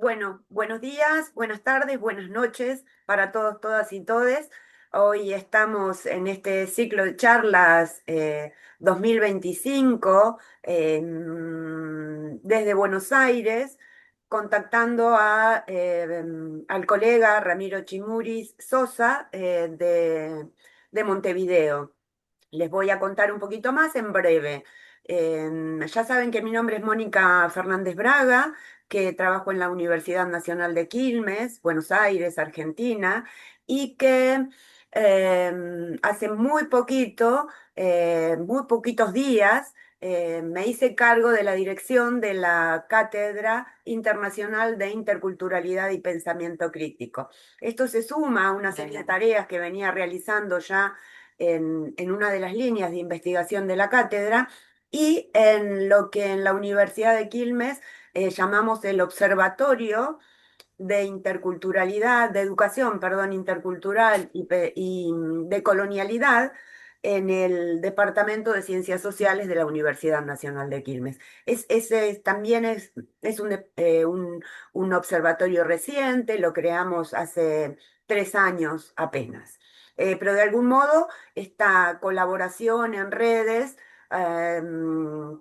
Bueno, buenos días, buenas tardes, buenas noches para todos, todas y todes. Hoy estamos en este ciclo de charlas 2025 desde Buenos Aires, contactando al colega Ramiro Chimuris Sosa de Montevideo. Les voy a contar un poquito más en breve. Ya saben que mi nombre es Mónica Fernández Braga, que trabajo en la Universidad Nacional de Quilmes, Buenos Aires, Argentina, y que hace muy poquitos días, me hice cargo de la dirección de la Cátedra Internacional de Interculturalidad y Pensamiento Crítico. Esto se suma a una serie de tareas que venía realizando ya en una de las líneas de investigación de la cátedra y en lo que en la Universidad de Quilmes llamamos el Observatorio de Interculturalidad, de Educación, perdón, Intercultural y de Colonialidad en el Departamento de Ciencias Sociales de la Universidad Nacional de Quilmes. También es un observatorio reciente, lo creamos hace 3 años apenas. Pero de algún modo esta colaboración en redes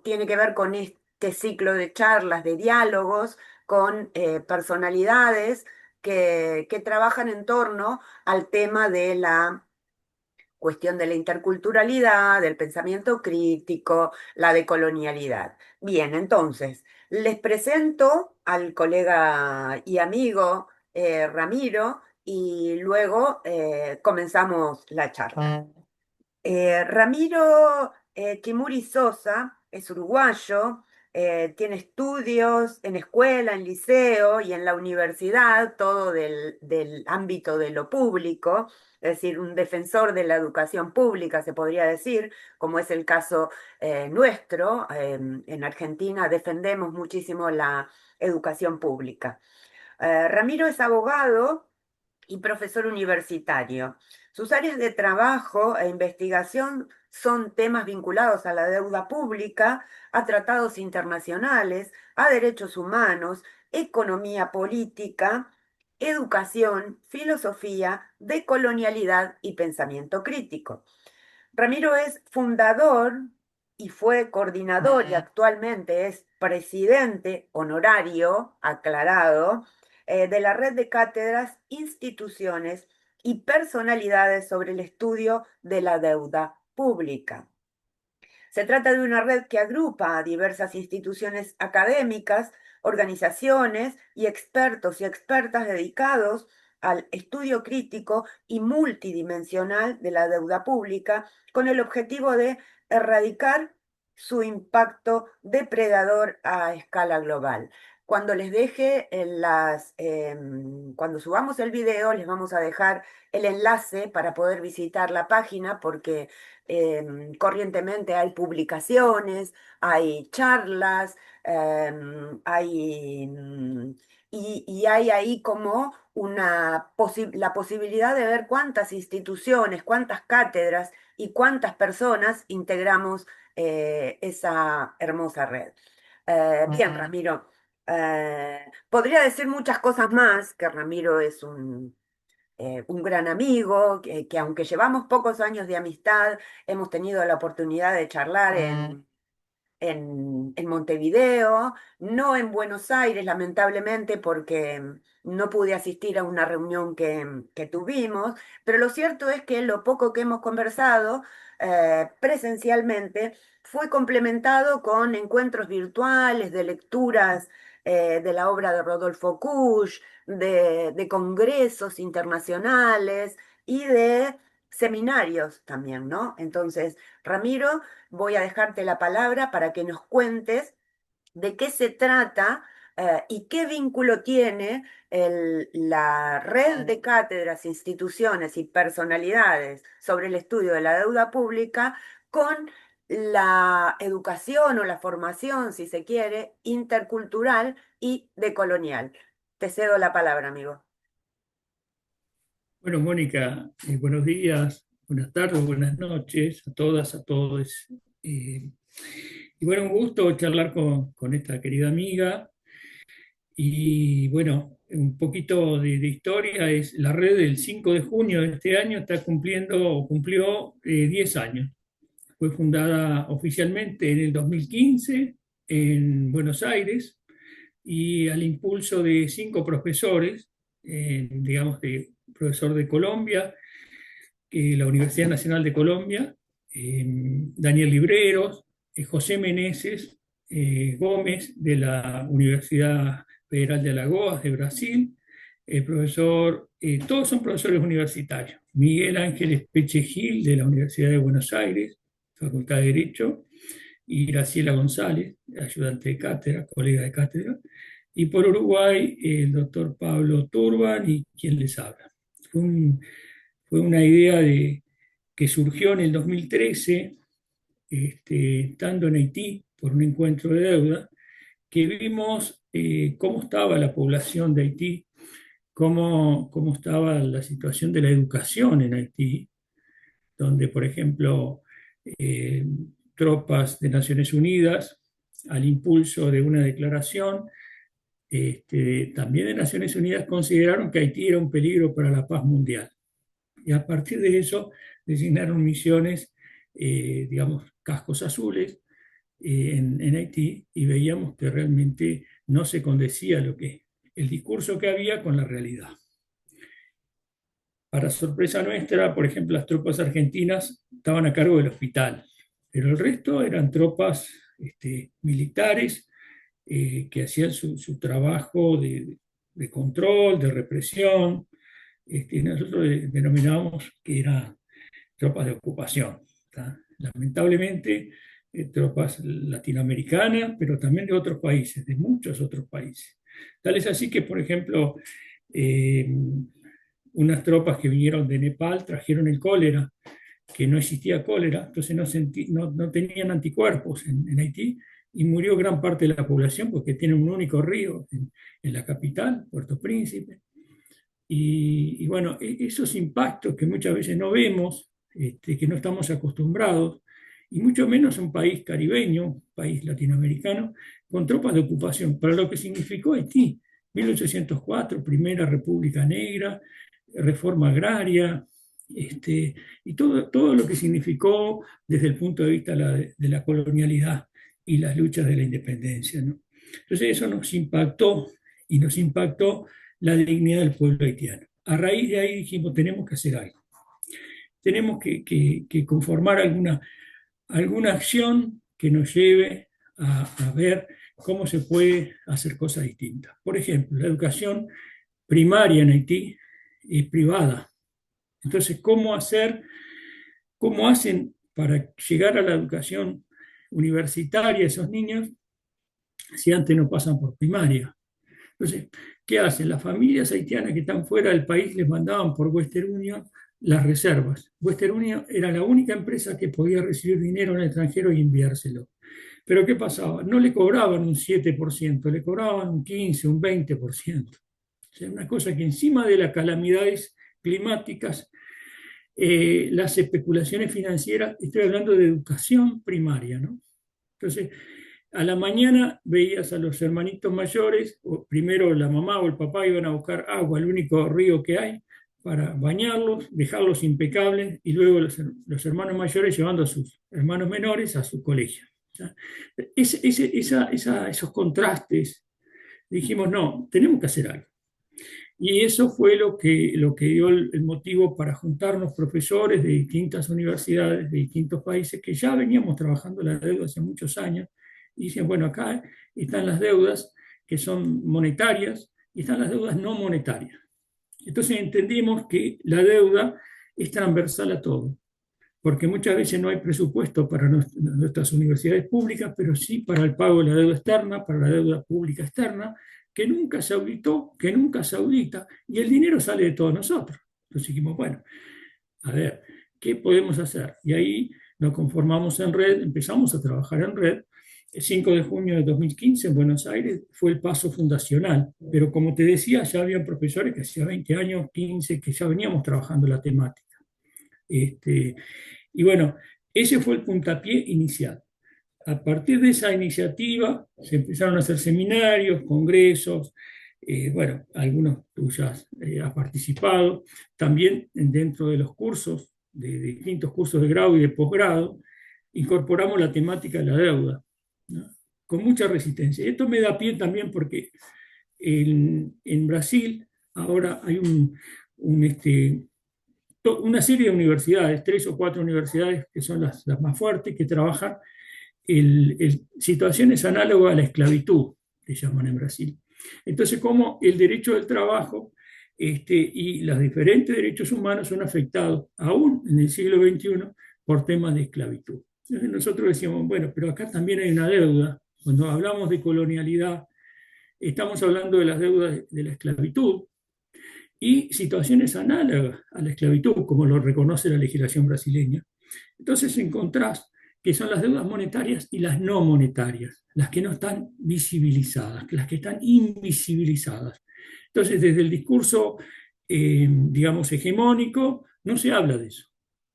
tiene que ver con este ciclo de charlas, de diálogos con personalidades que trabajan en torno al tema de la cuestión de la interculturalidad, del pensamiento crítico, la decolonialidad. Bien, entonces, les presento al colega y amigo Ramiro y luego comenzamos la charla. Ramiro Kimuri Sosa es uruguayo, tiene estudios en escuela, en liceo y en la universidad, todo del ámbito de lo público, es decir, un defensor de la educación pública, se podría decir, como es el caso nuestro. En Argentina defendemos muchísimo la educación pública. Ramiro es abogado y profesor universitario. Sus áreas de trabajo e investigación son temas vinculados a la deuda pública, a tratados internacionales, a derechos humanos, economía política, educación, filosofía, decolonialidad y pensamiento crítico. Ramiro es fundador y fue coordinador y actualmente es presidente honorario, aclarado, de la red de cátedras, instituciones y personalidades sobre el estudio de la deuda pública. Se trata de una red que agrupa a diversas instituciones académicas, organizaciones y expertos y expertas dedicados al estudio crítico y multidimensional de la deuda pública con el objetivo de erradicar su impacto depredador a escala global. Cuando les deje cuando subamos el video, les vamos a dejar el enlace para poder visitar la página porque corrientemente hay publicaciones, hay charlas, y hay ahí como la posibilidad de ver cuántas instituciones, cuántas cátedras y cuántas personas integramos esa hermosa red. Bien, Ramiro. Podría decir muchas cosas más, que Ramiro es un gran amigo, que aunque llevamos pocos años de amistad, hemos tenido la oportunidad de charlar en Montevideo, no en Buenos Aires, lamentablemente, porque no pude asistir a una reunión que tuvimos, pero lo cierto es que lo poco que hemos conversado presencialmente fue complementado con encuentros virtuales de lecturas de la obra de Rodolfo Kusch, de congresos internacionales y de seminarios también, ¿no? Entonces, Ramiro, voy a dejarte la palabra para que nos cuentes de qué se trata y qué vínculo tiene la red de cátedras, instituciones y personalidades sobre el estudio de la deuda pública con la educación o la formación, si se quiere, intercultural y decolonial. Te cedo la palabra, amigo. Bueno, Mónica, buenos días, buenas tardes, buenas noches a todas, a todos. Y bueno, un gusto charlar con esta querida amiga. Y bueno, un poquito de historia es la red del 5 de junio de este año está cumpliendo o cumplió 10 años. Fue fundada oficialmente en el 2015 en Buenos Aires y al impulso de 5 profesores, digamos, de profesor de Colombia, la Universidad Nacional de Colombia, Daniel Libreros, José Meneses Gómez de la Universidad Federal de Alagoas de Brasil, todos son profesores universitarios, Miguel Ángeles Peche Gil de la Universidad de Buenos Aires, Facultad de Derecho, y Graciela González, ayudante de cátedra, colega de cátedra, y por Uruguay el doctor Pablo Turban y quien les habla. Fue, un, fue una idea que surgió en el 2013, estando en Haití por un encuentro de deuda, que vimos cómo estaba la población de Haití, cómo estaba la situación de la educación en Haití, donde, por ejemplo, eh, tropas de Naciones Unidas, al impulso de una declaración, también de Naciones Unidas, consideraron que Haití era un peligro para la paz mundial. Y a partir de eso designaron misiones, digamos, cascos azules en Haití, y veíamos que realmente no se condecía el discurso que había con la realidad. Para sorpresa nuestra, por ejemplo, las tropas argentinas estaban a cargo del hospital, pero el resto eran tropas militares que hacían su trabajo de control, de represión. Nosotros denominábamos que eran tropas de ocupación, ¿tá? Lamentablemente, tropas latinoamericanas, pero también de otros países, de muchos otros países. Tal es así que, por ejemplo, eh, unas tropas que vinieron de Nepal trajeron el cólera, que no existía cólera, entonces no tenían anticuerpos en Haití, y murió gran parte de la población porque tiene un único río en la capital, Puerto Príncipe. Y bueno, esos impactos que muchas veces no vemos, que no estamos acostumbrados, y mucho menos un país caribeño, un país latinoamericano, con tropas de ocupación, para lo que significó Haití. 1804, primera República Negra, reforma agraria, y todo lo que significó desde el punto de vista de la colonialidad y las luchas de la independencia, ¿no? Entonces eso nos impactó, y nos impactó la dignidad del pueblo haitiano. A raíz de ahí dijimos, tenemos que hacer algo. Tenemos que conformar alguna acción que nos lleve a ver cómo se puede hacer cosas distintas. Por ejemplo, la educación primaria en Haití es privada. Entonces, cómo hacen para llegar a la educación universitaria esos niños si antes no pasan por primaria? Entonces, ¿qué hacen? Las familias haitianas que están fuera del país les mandaban por Western Union las reservas. Western Union era la única empresa que podía recibir dinero en el extranjero y enviárselo. Pero ¿qué pasaba? No le cobraban un 7%, le cobraban un 15, un 20%. O sea, una cosa que encima de las calamidades climáticas, las especulaciones financieras, estoy hablando de educación primaria, ¿no? Entonces, a la mañana veías a los hermanitos mayores, o primero la mamá o el papá iban a buscar agua al único río que hay para bañarlos, dejarlos impecables, y luego los hermanos mayores llevando a sus hermanos menores a su colegio. O sea, esos contrastes, dijimos, no, tenemos que hacer algo. Y eso fue lo que dio el motivo para juntarnos profesores de distintas universidades, de distintos países, que ya veníamos trabajando la deuda hace muchos años, y dicen, bueno, acá están las deudas que son monetarias y están las deudas no monetarias. Entonces entendimos que la deuda es transversal a todo, porque muchas veces no hay presupuesto para nuestras universidades públicas, pero sí para el pago de la deuda externa, para la deuda pública externa, que nunca se auditó, que nunca se audita, y el dinero sale de todos nosotros. Entonces dijimos, bueno, a ver, ¿qué podemos hacer? Y ahí nos conformamos en red, empezamos a trabajar en red. El 5 de junio de 2015 en Buenos Aires fue el paso fundacional, pero como te decía, ya había profesores que hacía 20 años, 15, que ya veníamos trabajando la temática. Y bueno, ese fue el puntapié inicial. a partir de esa iniciativa se empezaron a hacer seminarios, congresos, bueno, algunos tú ya has participado, también dentro de los cursos, de distintos cursos de grado y de posgrado, incorporamos la temática de la deuda, ¿no? Con mucha resistencia. Esto me da pie también porque en Brasil ahora hay una serie de universidades, 3 o 4 universidades que son las más fuertes, que trabajan situaciones análogas a la esclavitud, que llaman en Brasil. Entonces, como el derecho del trabajo y los diferentes derechos humanos son afectados, aún en el siglo XXI, por temas de esclavitud. Entonces nosotros decíamos, bueno, pero acá también hay una deuda. Cuando hablamos de colonialidad, estamos hablando de las deudas de la esclavitud y situaciones análogas a la esclavitud, como lo reconoce la legislación brasileña. Entonces encontrás que son las deudas monetarias y las no monetarias, las que no están visibilizadas, las que están invisibilizadas. Entonces, desde el discurso, digamos, hegemónico, no se habla de eso,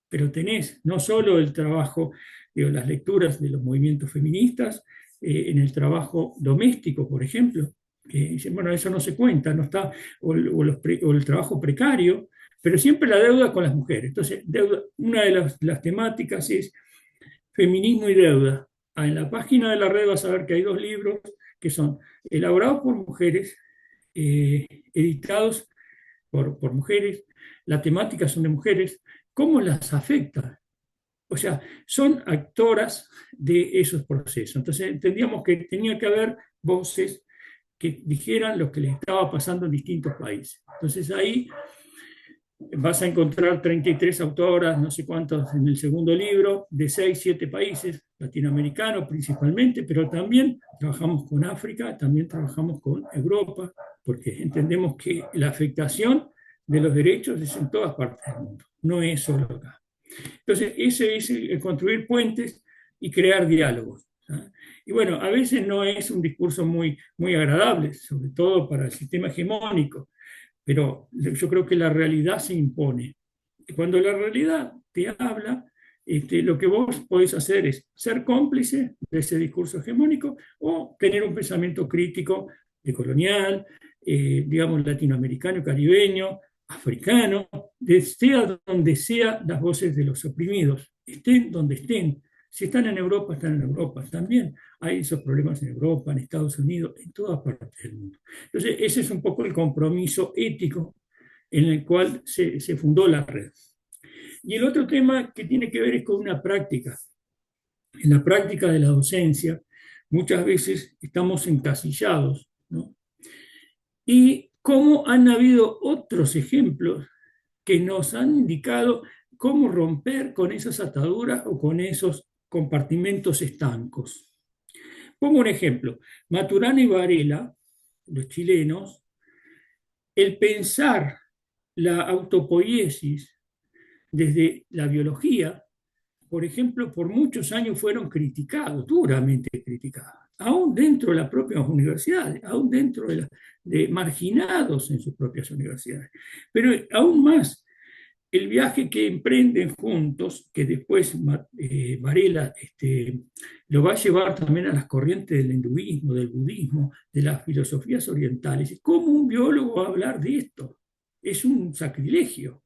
pero tenés no solo el trabajo, digo, las lecturas de los movimientos feministas, en el trabajo doméstico, por ejemplo, que dicen, bueno, eso no se cuenta, no está, o el trabajo precario, pero siempre la deuda con las mujeres. Entonces, una de las temáticas es feminismo y deuda. En la página de la red vas a ver que hay 2 libros que son elaborados por mujeres, editados por mujeres, la temática son de mujeres, cómo las afecta. O sea, son actoras de esos procesos. Entonces entendíamos que tenía que haber voces que dijeran lo que les estaba pasando en distintos países. Entonces ahí vas a encontrar 33 autoras, no sé cuántos en el segundo libro, de 6, 7 países, latinoamericanos principalmente, pero también trabajamos con África, también trabajamos con Europa, porque entendemos que la afectación de los derechos es en todas partes del mundo, no es solo acá. Entonces, ese es el construir puentes y crear diálogos. ¿Ah? Y bueno, a veces no es un discurso muy agradable, sobre todo para el sistema hegemónico, pero yo creo que la realidad se impone. Y cuando la realidad te habla, lo que vos podés hacer es ser cómplice de ese discurso hegemónico o tener un pensamiento crítico decolonial, digamos, latinoamericano, caribeño, africano, sea donde sea las voces de los oprimidos, estén donde estén. Si están en Europa, están en Europa. También hay esos problemas en Europa, en Estados Unidos, en todas partes del mundo. Entonces, ese es un poco el compromiso ético en el cual se fundó la red. Y el otro tema que tiene que ver es con una práctica. En la práctica de la docencia, muchas veces estamos encasillados, ¿no? Y cómo han habido otros ejemplos que nos han indicado cómo romper con esas ataduras o con esos compartimentos estancos. Pongo un ejemplo. Maturana y Varela, los chilenos, el pensar la autopoiesis desde la biología, por ejemplo, por muchos años fueron criticados, duramente criticados, aún dentro de las propias universidades, aún dentro de marginados en sus propias universidades. Pero aún más, el viaje que emprenden juntos, que después Varela lo va a llevar también a las corrientes del hinduismo, del budismo, de las filosofías orientales. ¿Cómo un biólogo va a hablar de esto? Es un sacrilegio,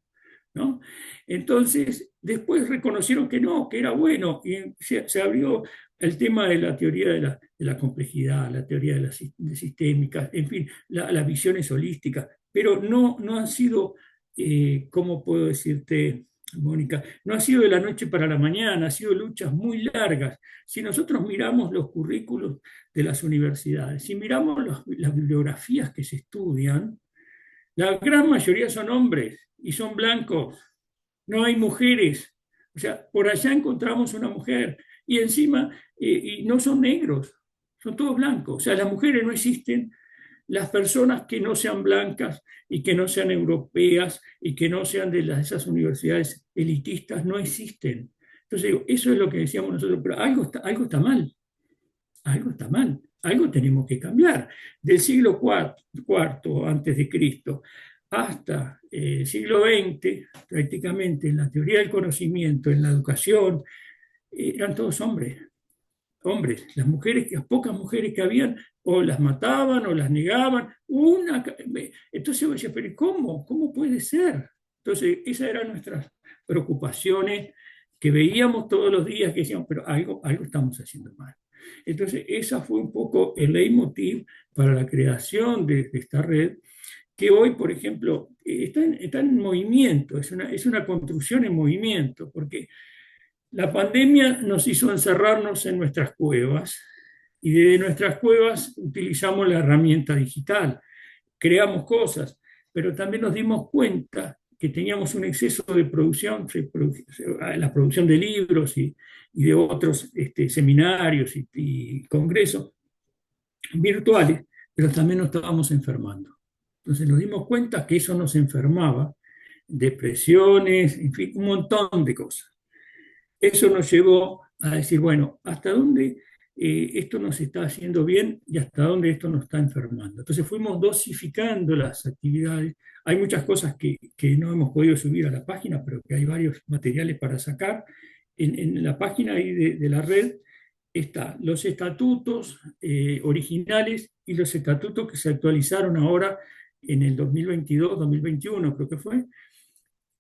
¿no? Entonces, después reconocieron que no, que era bueno, y se abrió el tema de la teoría de la complejidad, la teoría de sistémica, en fin, las visiones holísticas, pero no han sido, ¿cómo puedo decirte, Mónica? No ha sido de la noche para la mañana, ha sido luchas muy largas. Si nosotros miramos los currículos de las universidades, si miramos las bibliografías que se estudian, la gran mayoría son hombres y son blancos, no hay mujeres. O sea, por allá encontramos una mujer y encima y no son negros, son todos blancos. O sea, las mujeres no existen, las personas que no sean blancas y que no sean europeas y que no sean de esas universidades elitistas no existen. Entonces, digo, eso es lo que decíamos nosotros, pero algo está mal, algo está mal, algo tenemos que cambiar. Del siglo IV antes de Cristo hasta el siglo XX, prácticamente en la teoría del conocimiento, en la educación, eran todos hombres. hombres. Las mujeres, las pocas mujeres que habían, o las mataban o las negaban. Una, entonces yo decía, pero ¿cómo? ¿Cómo puede ser? Entonces, esas eran nuestras preocupaciones que veíamos todos los días, que decíamos, pero algo estamos haciendo mal. Entonces, esa fue un poco el leitmotiv para la creación de esta red, que hoy, por ejemplo, está en movimiento, es una construcción en movimiento, porque la pandemia nos hizo encerrarnos en nuestras cuevas y desde nuestras cuevas utilizamos la herramienta digital, creamos cosas, pero también nos dimos cuenta que teníamos un exceso de producción, la producción de libros y de otros seminarios y congresos virtuales, pero también nos estábamos enfermando. Entonces nos dimos cuenta que eso nos enfermaba, depresiones, en fin, un montón de cosas. Eso nos llevó a decir, bueno, ¿hasta dónde esto nos está haciendo bien y hasta dónde esto nos está enfermando? Entonces fuimos dosificando las actividades. Hay muchas cosas que no hemos podido subir a la página, pero que hay varios materiales para sacar. En la página ahí de la red están los estatutos originales y los estatutos que se actualizaron ahora en el 2022-2021, creo que fue,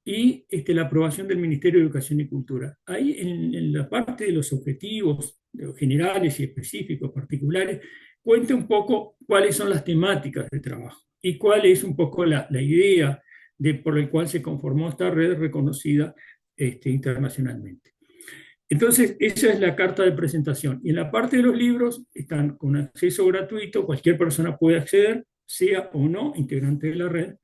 y la aprobación del Ministerio de Educación y Cultura. Ahí en la parte de los objetivos generales y específicos particulares, cuenta un poco cuáles son las temáticas de trabajo y cuál es un poco la idea por la cual se conformó esta red reconocida internacionalmente. Entonces, esa es la carta de presentación. Y en la parte de los libros están con acceso gratuito, cualquier persona puede acceder, sea o no integrante de la red,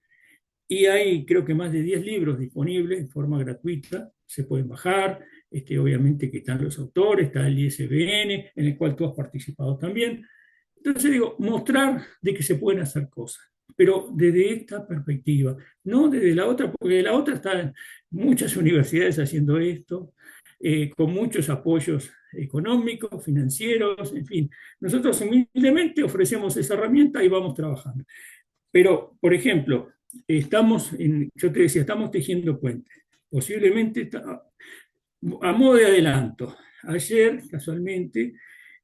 y hay creo que más de 10 libros disponibles en forma gratuita, se pueden bajar, obviamente que están los autores, está el ISBN, en el cual tú has participado también. Entonces digo, mostrar de que se pueden hacer cosas, pero desde esta perspectiva, no desde la otra, porque de la otra están muchas universidades haciendo esto, con muchos apoyos económicos, financieros, en fin. Nosotros humildemente ofrecemos esa herramienta y vamos trabajando. Pero, por ejemplo, yo te decía, estamos tejiendo puentes. Posiblemente, a modo de adelanto, ayer, casualmente,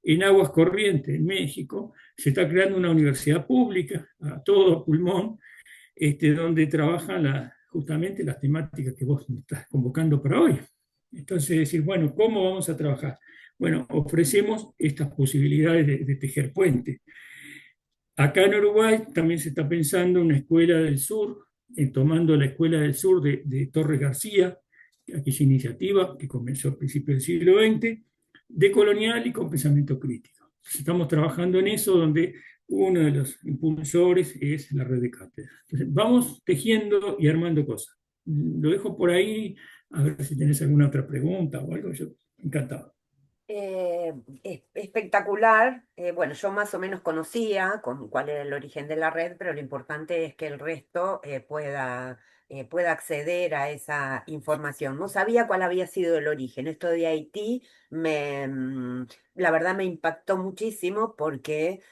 en Aguas Corrientes, en México, se está creando una universidad pública a todo pulmón, donde trabajan justamente las temáticas que vos me estás convocando para hoy. Entonces, decir, bueno, ¿cómo vamos a trabajar? Bueno, ofrecemos estas posibilidades de tejer puentes. Acá en Uruguay también se está pensando en una escuela del sur, tomando la escuela del sur de Torres García, aquella iniciativa que comenzó a principios del siglo XX, de colonial y con pensamiento crítico. Estamos trabajando en eso, donde uno de los impulsores es la red de cátedras. Entonces, vamos tejiendo y armando cosas. Lo dejo por ahí, a ver si tenés alguna otra pregunta o algo, yo encantado. Espectacular. Bueno, yo más o menos conocía cuál era el origen de la red, pero lo importante es que el resto pueda acceder a esa información. No sabía cuál había sido el origen. Esto de Haití la verdad me impactó muchísimo porque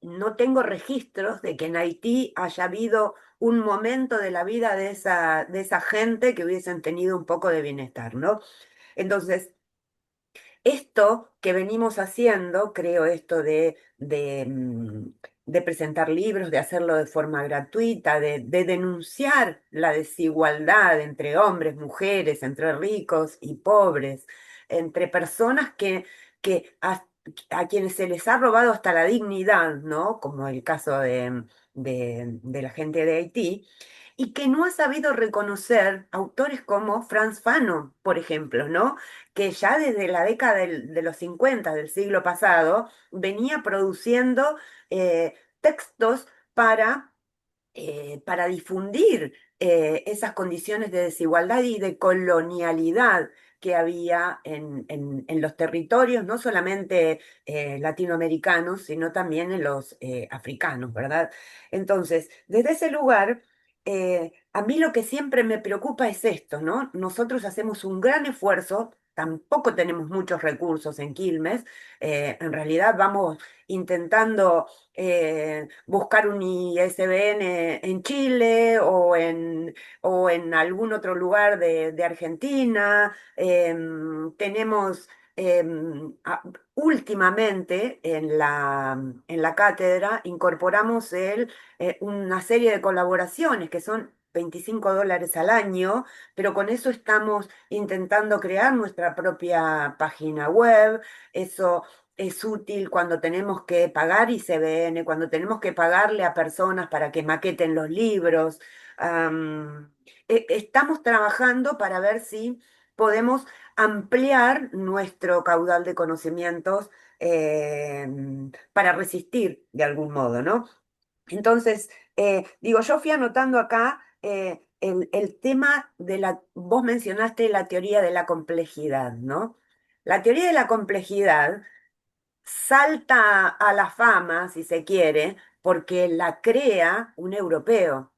no tengo registros de que en Haití haya habido un momento de la vida de esa gente que hubiesen tenido un poco de bienestar, ¿no? Entonces, esto que venimos haciendo, creo esto de presentar libros, de hacerlo de forma gratuita, de denunciar la desigualdad entre hombres, mujeres, entre ricos y pobres, entre personas que a quienes se les ha robado hasta la dignidad, ¿no? Como el caso de la gente de Haití y que no ha sabido reconocer autores como Franz Fanon, por ejemplo, ¿no? Que ya desde la década de los 50 del siglo pasado venía produciendo textos para difundir esas condiciones de desigualdad y de colonialidad que había en los territorios, no solamente latinoamericanos, sino también en los africanos, ¿verdad? Entonces, desde ese lugar, a mí lo que siempre me preocupa es esto, ¿no? Nosotros hacemos un gran esfuerzo. Tampoco tenemos muchos recursos en Quilmes. En realidad vamos intentando buscar un ISBN en Chile o en algún otro lugar de Argentina. Tenemos últimamente en la cátedra incorporamos una serie de colaboraciones que son $25 al año, pero con eso estamos intentando crear nuestra propia página web. Eso es útil cuando tenemos que pagar ICBN, cuando tenemos que pagarle a personas para que maqueten los libros. Estamos trabajando para ver si podemos ampliar nuestro caudal de conocimientos eh, para resistir de algún modo, ¿no? Entonces, digo, yo fui anotando acá el tema vos mencionaste la teoría de la complejidad, ¿no? La teoría de la complejidad salta a la fama, si se quiere, porque la crea un europeo,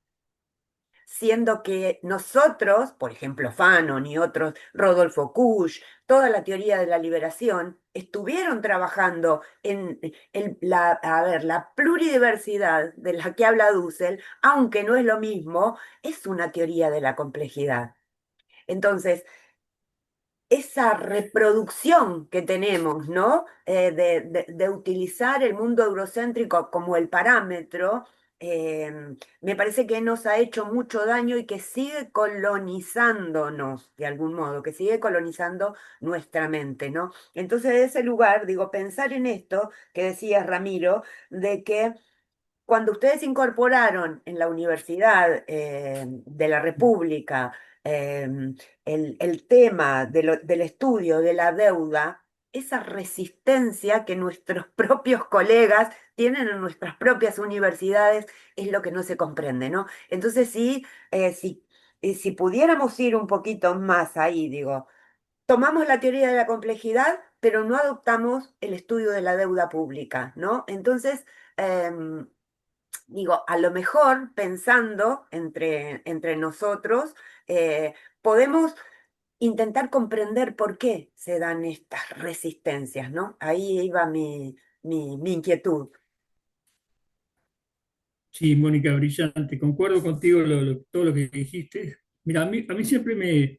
siendo que nosotros, por ejemplo, Fanon y otros, Rodolfo Kusch, toda la teoría de la liberación, estuvieron trabajando en a ver, la pluridiversidad de la que habla Dussel, aunque no es lo mismo, es una teoría de la complejidad. Entonces, esa reproducción que tenemos, ¿no? De utilizar el mundo eurocéntrico como el parámetro, me parece que nos ha hecho mucho daño y que sigue colonizándonos de algún modo, que sigue colonizando nuestra mente, ¿no? Entonces, de ese lugar, digo, pensar en esto que decía Ramiro, de que cuando ustedes incorporaron en la Universidad de la República eh, el tema del estudio de la deuda, esa resistencia que nuestros propios colegas tienen en nuestras propias universidades es lo que no se comprende, ¿no? Entonces, sí, si pudiéramos ir un poquito más ahí, digo, tomamos la teoría de la complejidad, pero no adoptamos el estudio de la deuda pública, ¿no? Entonces, digo, a lo mejor pensando entre nosotros, podemos intentar comprender por qué se dan estas resistencias, ¿no? Ahí iba mi inquietud. Sí, Mónica, brillante. Concuerdo contigo todo lo que dijiste. Mira, a mí siempre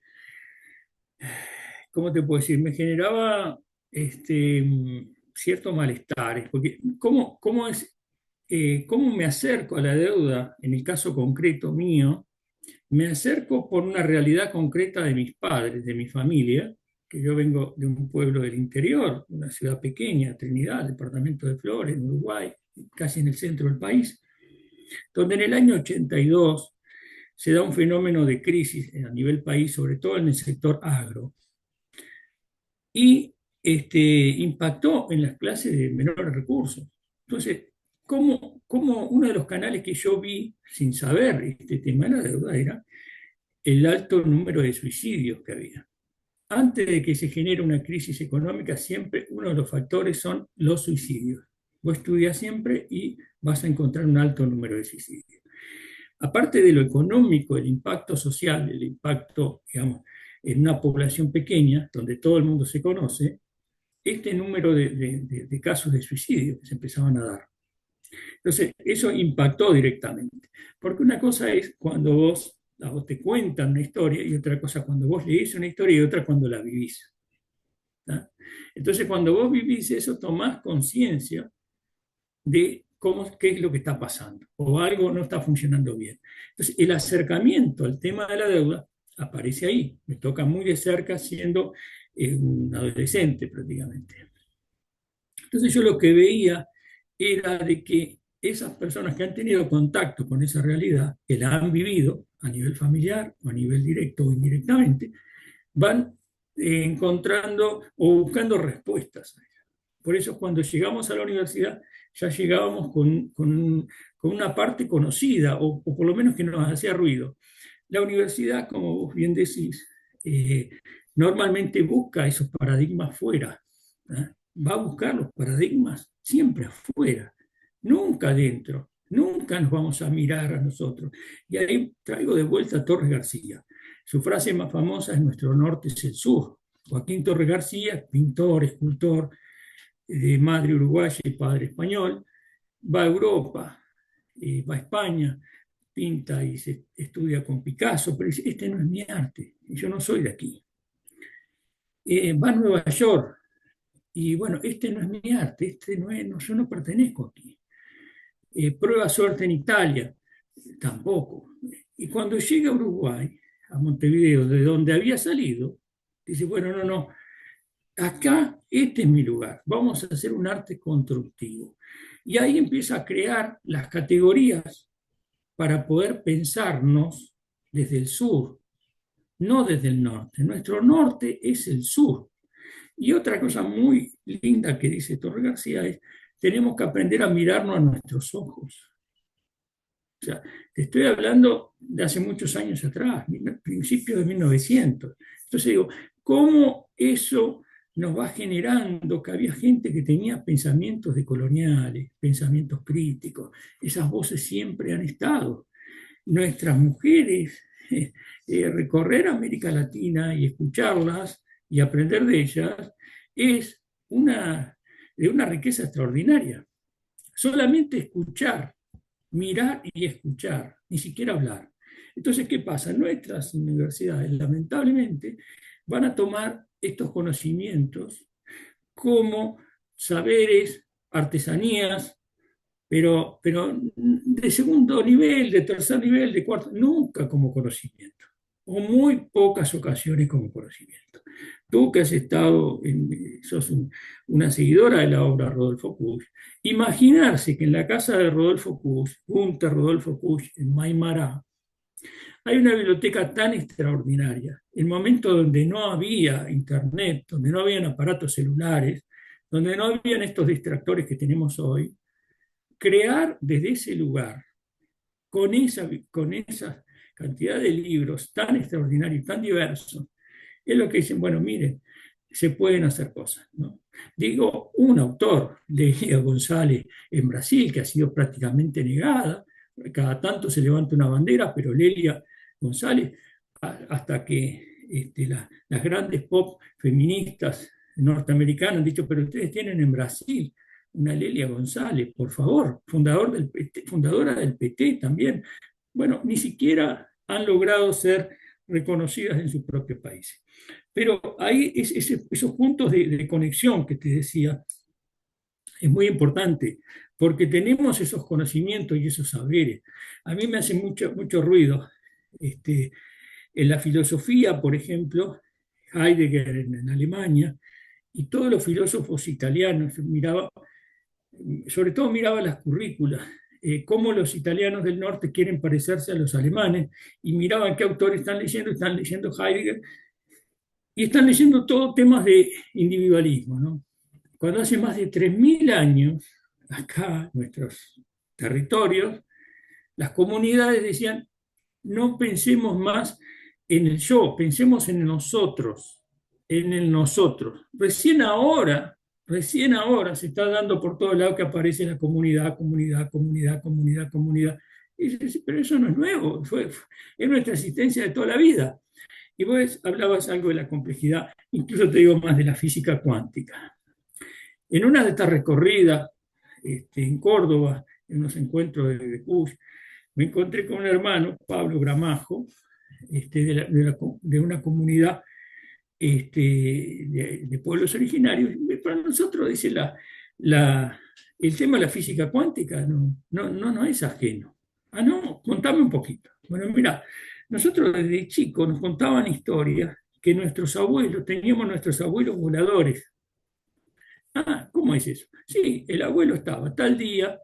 ¿cómo te puedo decir? Me generaba cierto malestar, porque ¿cómo me acerco a la deuda en el caso concreto mío? Me acerco por una realidad concreta de mis padres, de mi familia, que yo vengo de un pueblo del interior, una ciudad pequeña, Trinidad, departamento de Flores, en Uruguay, casi en el centro del país, donde en el año 82 se da un fenómeno de crisis a nivel país, sobre todo en el sector agro, y impactó en las clases de menores recursos. Entonces, ¿cómo uno de los canales que yo vi sin saber este tema de la deuda era el alto número de suicidios que había? Antes de que se genere una crisis económica, siempre uno de los factores son los suicidios. Vos estudias siempre y vas a encontrar un alto número de suicidios. Aparte de lo económico, el impacto social, el impacto, digamos, en una población pequeña, donde todo el mundo se conoce, este número de casos de suicidio que se empezaban a dar. Entonces, eso impactó directamente. Porque una cosa es cuando a vos te cuentan una historia y otra cosa cuando vos leís una historia y otra cuando la vivís. ¿Tá? Entonces, cuando vos vivís eso, tomás conciencia de qué es lo que está pasando o algo no está funcionando bien. Entonces, el acercamiento al tema de la deuda aparece ahí. Me toca muy de cerca siendo un adolescente prácticamente. Entonces yo lo que veía era de que esas personas que han tenido contacto con esa realidad, que la han vivido a nivel familiar o a nivel directo o indirectamente, van encontrando o buscando respuestas. Por eso cuando llegamos a la universidad ya llegábamos con una parte conocida o por lo menos que nos hacía ruido. La universidad, como vos bien decís, normalmente busca esos paradigmas fuera. ¿Eh? Va a buscar los paradigmas siempre afuera, nunca adentro. Nunca nos vamos a mirar a nosotros. Y ahí traigo de vuelta a Torres García. Su frase más famosa es: nuestro norte es el sur. Joaquín Torres García, pintor, escultor, de madre uruguaya y padre español, va a Europa, va a España, pinta y se estudia con Picasso, pero dice: este no es mi arte, yo no soy de aquí. Va a Nueva York, y bueno, este no es mi arte, este no es, no, yo no pertenezco aquí. Prueba suerte en Italia, tampoco. Y cuando llega a Uruguay, a Montevideo, de donde había salido, dice, bueno, no, no, acá este es mi lugar, vamos a hacer un arte constructivo. Y ahí empieza a crear las categorías para poder pensarnos desde el sur, no desde el norte. Nuestro norte es el sur. Y otra cosa muy linda que dice Torre García es, tenemos que aprender a mirarnos a nuestros ojos. O sea, te estoy hablando de hace muchos años atrás, principios de 1900. Entonces digo, ¿cómo eso nos va generando que había gente que tenía pensamientos decoloniales, pensamientos críticos? Esas voces siempre han estado. Nuestras mujeres, recorrer América Latina y escucharlas y aprender de ellas es de una riqueza extraordinaria. Solamente escuchar, mirar y escuchar, ni siquiera hablar. Entonces, ¿qué pasa? Nuestras universidades, lamentablemente, van a tomar estos conocimientos como saberes, artesanías, pero de segundo nivel, de tercer nivel, de cuarto, nunca como conocimiento, o muy pocas ocasiones como conocimiento. Tú que has estado, sos una seguidora de la obra de Rodolfo Kusch, imaginarse que en la casa de Rodolfo Kusch, Gunther Rodolfo Kusch, en Maimará, hay una biblioteca tan extraordinaria, en momentos donde no había internet, donde no habían aparatos celulares, donde no habían estos distractores que tenemos hoy, crear desde ese lugar, con esa cantidad de libros tan extraordinarios, tan diversos, es lo que dicen, bueno, miren, se pueden hacer cosas, ¿no? Digo, un autor, Lelia González, en Brasil, que ha sido prácticamente negada, cada tanto se levanta una bandera, pero Lelia González, hasta que las grandes pop feministas norteamericanas han dicho, pero ustedes tienen en Brasil una Lelia González, por favor, fundadora del PT también. Bueno, ni siquiera han logrado ser reconocidas en sus propios países. Pero ahí esos puntos de conexión que te decía es muy importante, porque tenemos esos conocimientos y esos saberes. A mí me hace mucho ruido. En la filosofía, por ejemplo, Heidegger en Alemania, y todos los filósofos italianos, sobre todo miraba las currículas, cómo los italianos del norte quieren parecerse a los alemanes, y miraban qué autores están leyendo Heidegger, y están leyendo todo temas de individualismo, ¿no? Cuando hace más de 3.000 años, acá, en nuestros territorios, las comunidades decían, no pensemos más en el yo, pensemos en nosotros, en el nosotros. Recién ahora se está dando por todos lados que aparece la comunidad, comunidad, comunidad, comunidad, comunidad. Y dice, pero eso no es nuevo, es nuestra existencia de toda la vida. Y vos hablabas algo de la complejidad, incluso te digo más de la física cuántica. En una de estas recorridas en Córdoba, en unos encuentros de Kusch, me encontré con un hermano, Pablo Gramajo, de una comunidad de pueblos originarios. Para nosotros, dice, el tema de la física cuántica no es ajeno. Ah, no, contame un poquito. Bueno, mira, nosotros desde chicos nos contaban historias que teníamos nuestros abuelos voladores. Ah, ¿cómo es eso? Sí, el abuelo estaba tal día,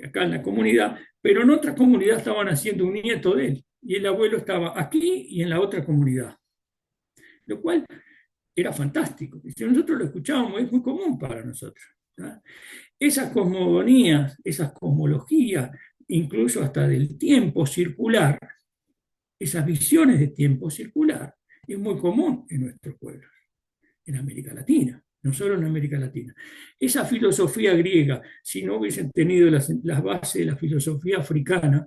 acá en la comunidad, pero en otra comunidad estaban haciendo un nieto de él, y el abuelo estaba aquí y en la otra comunidad, lo cual era fantástico. Y si nosotros lo escuchábamos, es muy común para nosotros, ¿no? Esas cosmogonías, esas cosmologías, incluso hasta del tiempo circular, esas visiones de tiempo circular, es muy común en nuestros pueblos, en América Latina, no solo en América Latina. Esa filosofía griega, si no hubiesen tenido las bases de la filosofía africana,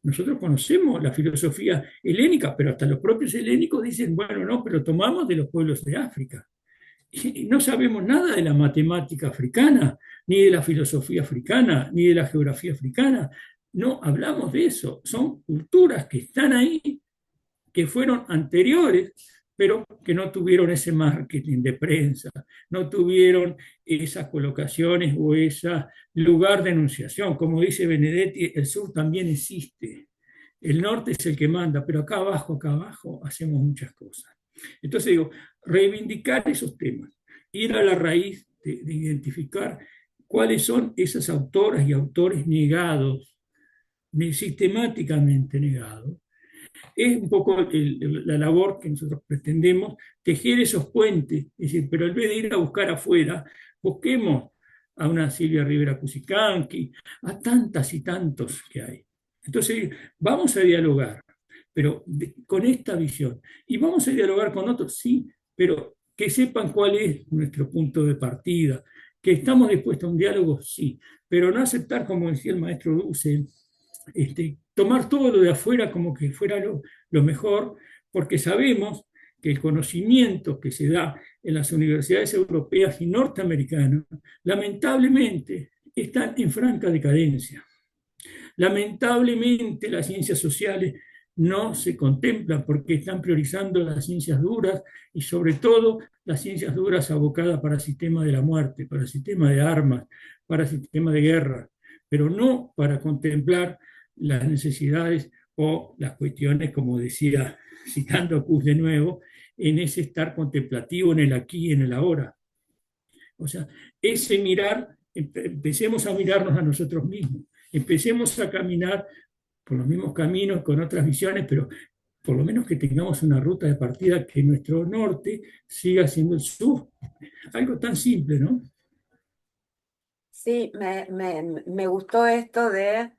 nosotros conocemos la filosofía helénica, pero hasta los propios helénicos dicen, bueno, no, pero tomamos de los pueblos de África. Y no sabemos nada de la matemática africana, ni de la filosofía africana, ni de la geografía africana. No hablamos de eso. Son culturas que están ahí, que fueron anteriores pero que no tuvieron ese marketing de prensa, no tuvieron esas colocaciones o ese lugar de enunciación. Como dice Benedetti, el sur también existe. El norte es el que manda, pero acá abajo hacemos muchas cosas. Entonces digo, reivindicar esos temas, ir a la raíz de identificar cuáles son esas autoras y autores negados, sistemáticamente negados, es un poco la labor que nosotros pretendemos, tejer esos puentes, es decir, pero en vez de ir a buscar afuera, busquemos a una Silvia Rivera Cusicanqui, a tantas y tantos que hay. Entonces, vamos a dialogar, pero con esta visión. Y vamos a dialogar con otros, sí, pero que sepan cuál es nuestro punto de partida, que estamos dispuestos a un diálogo, sí, pero no aceptar, como decía el maestro Dussel, tomar todo lo de afuera como que fuera lo mejor, porque sabemos que el conocimiento que se da en las universidades europeas y norteamericanas, lamentablemente, están en franca decadencia. Lamentablemente, las ciencias sociales no se contemplan porque están priorizando las ciencias duras y sobre todo las ciencias duras abocadas para el sistema de la muerte, para el sistema de armas, para el sistema de guerra, pero no para contemplar las necesidades o las cuestiones, como decía, citando a Kuhn de nuevo, en ese estar contemplativo en el aquí y en el ahora. O sea, ese mirar, empecemos a mirarnos a nosotros mismos, empecemos a caminar por los mismos caminos, con otras visiones, pero por lo menos que tengamos una ruta de partida que nuestro norte siga siendo el sur. Algo tan simple, ¿no? Sí, me gustó esto que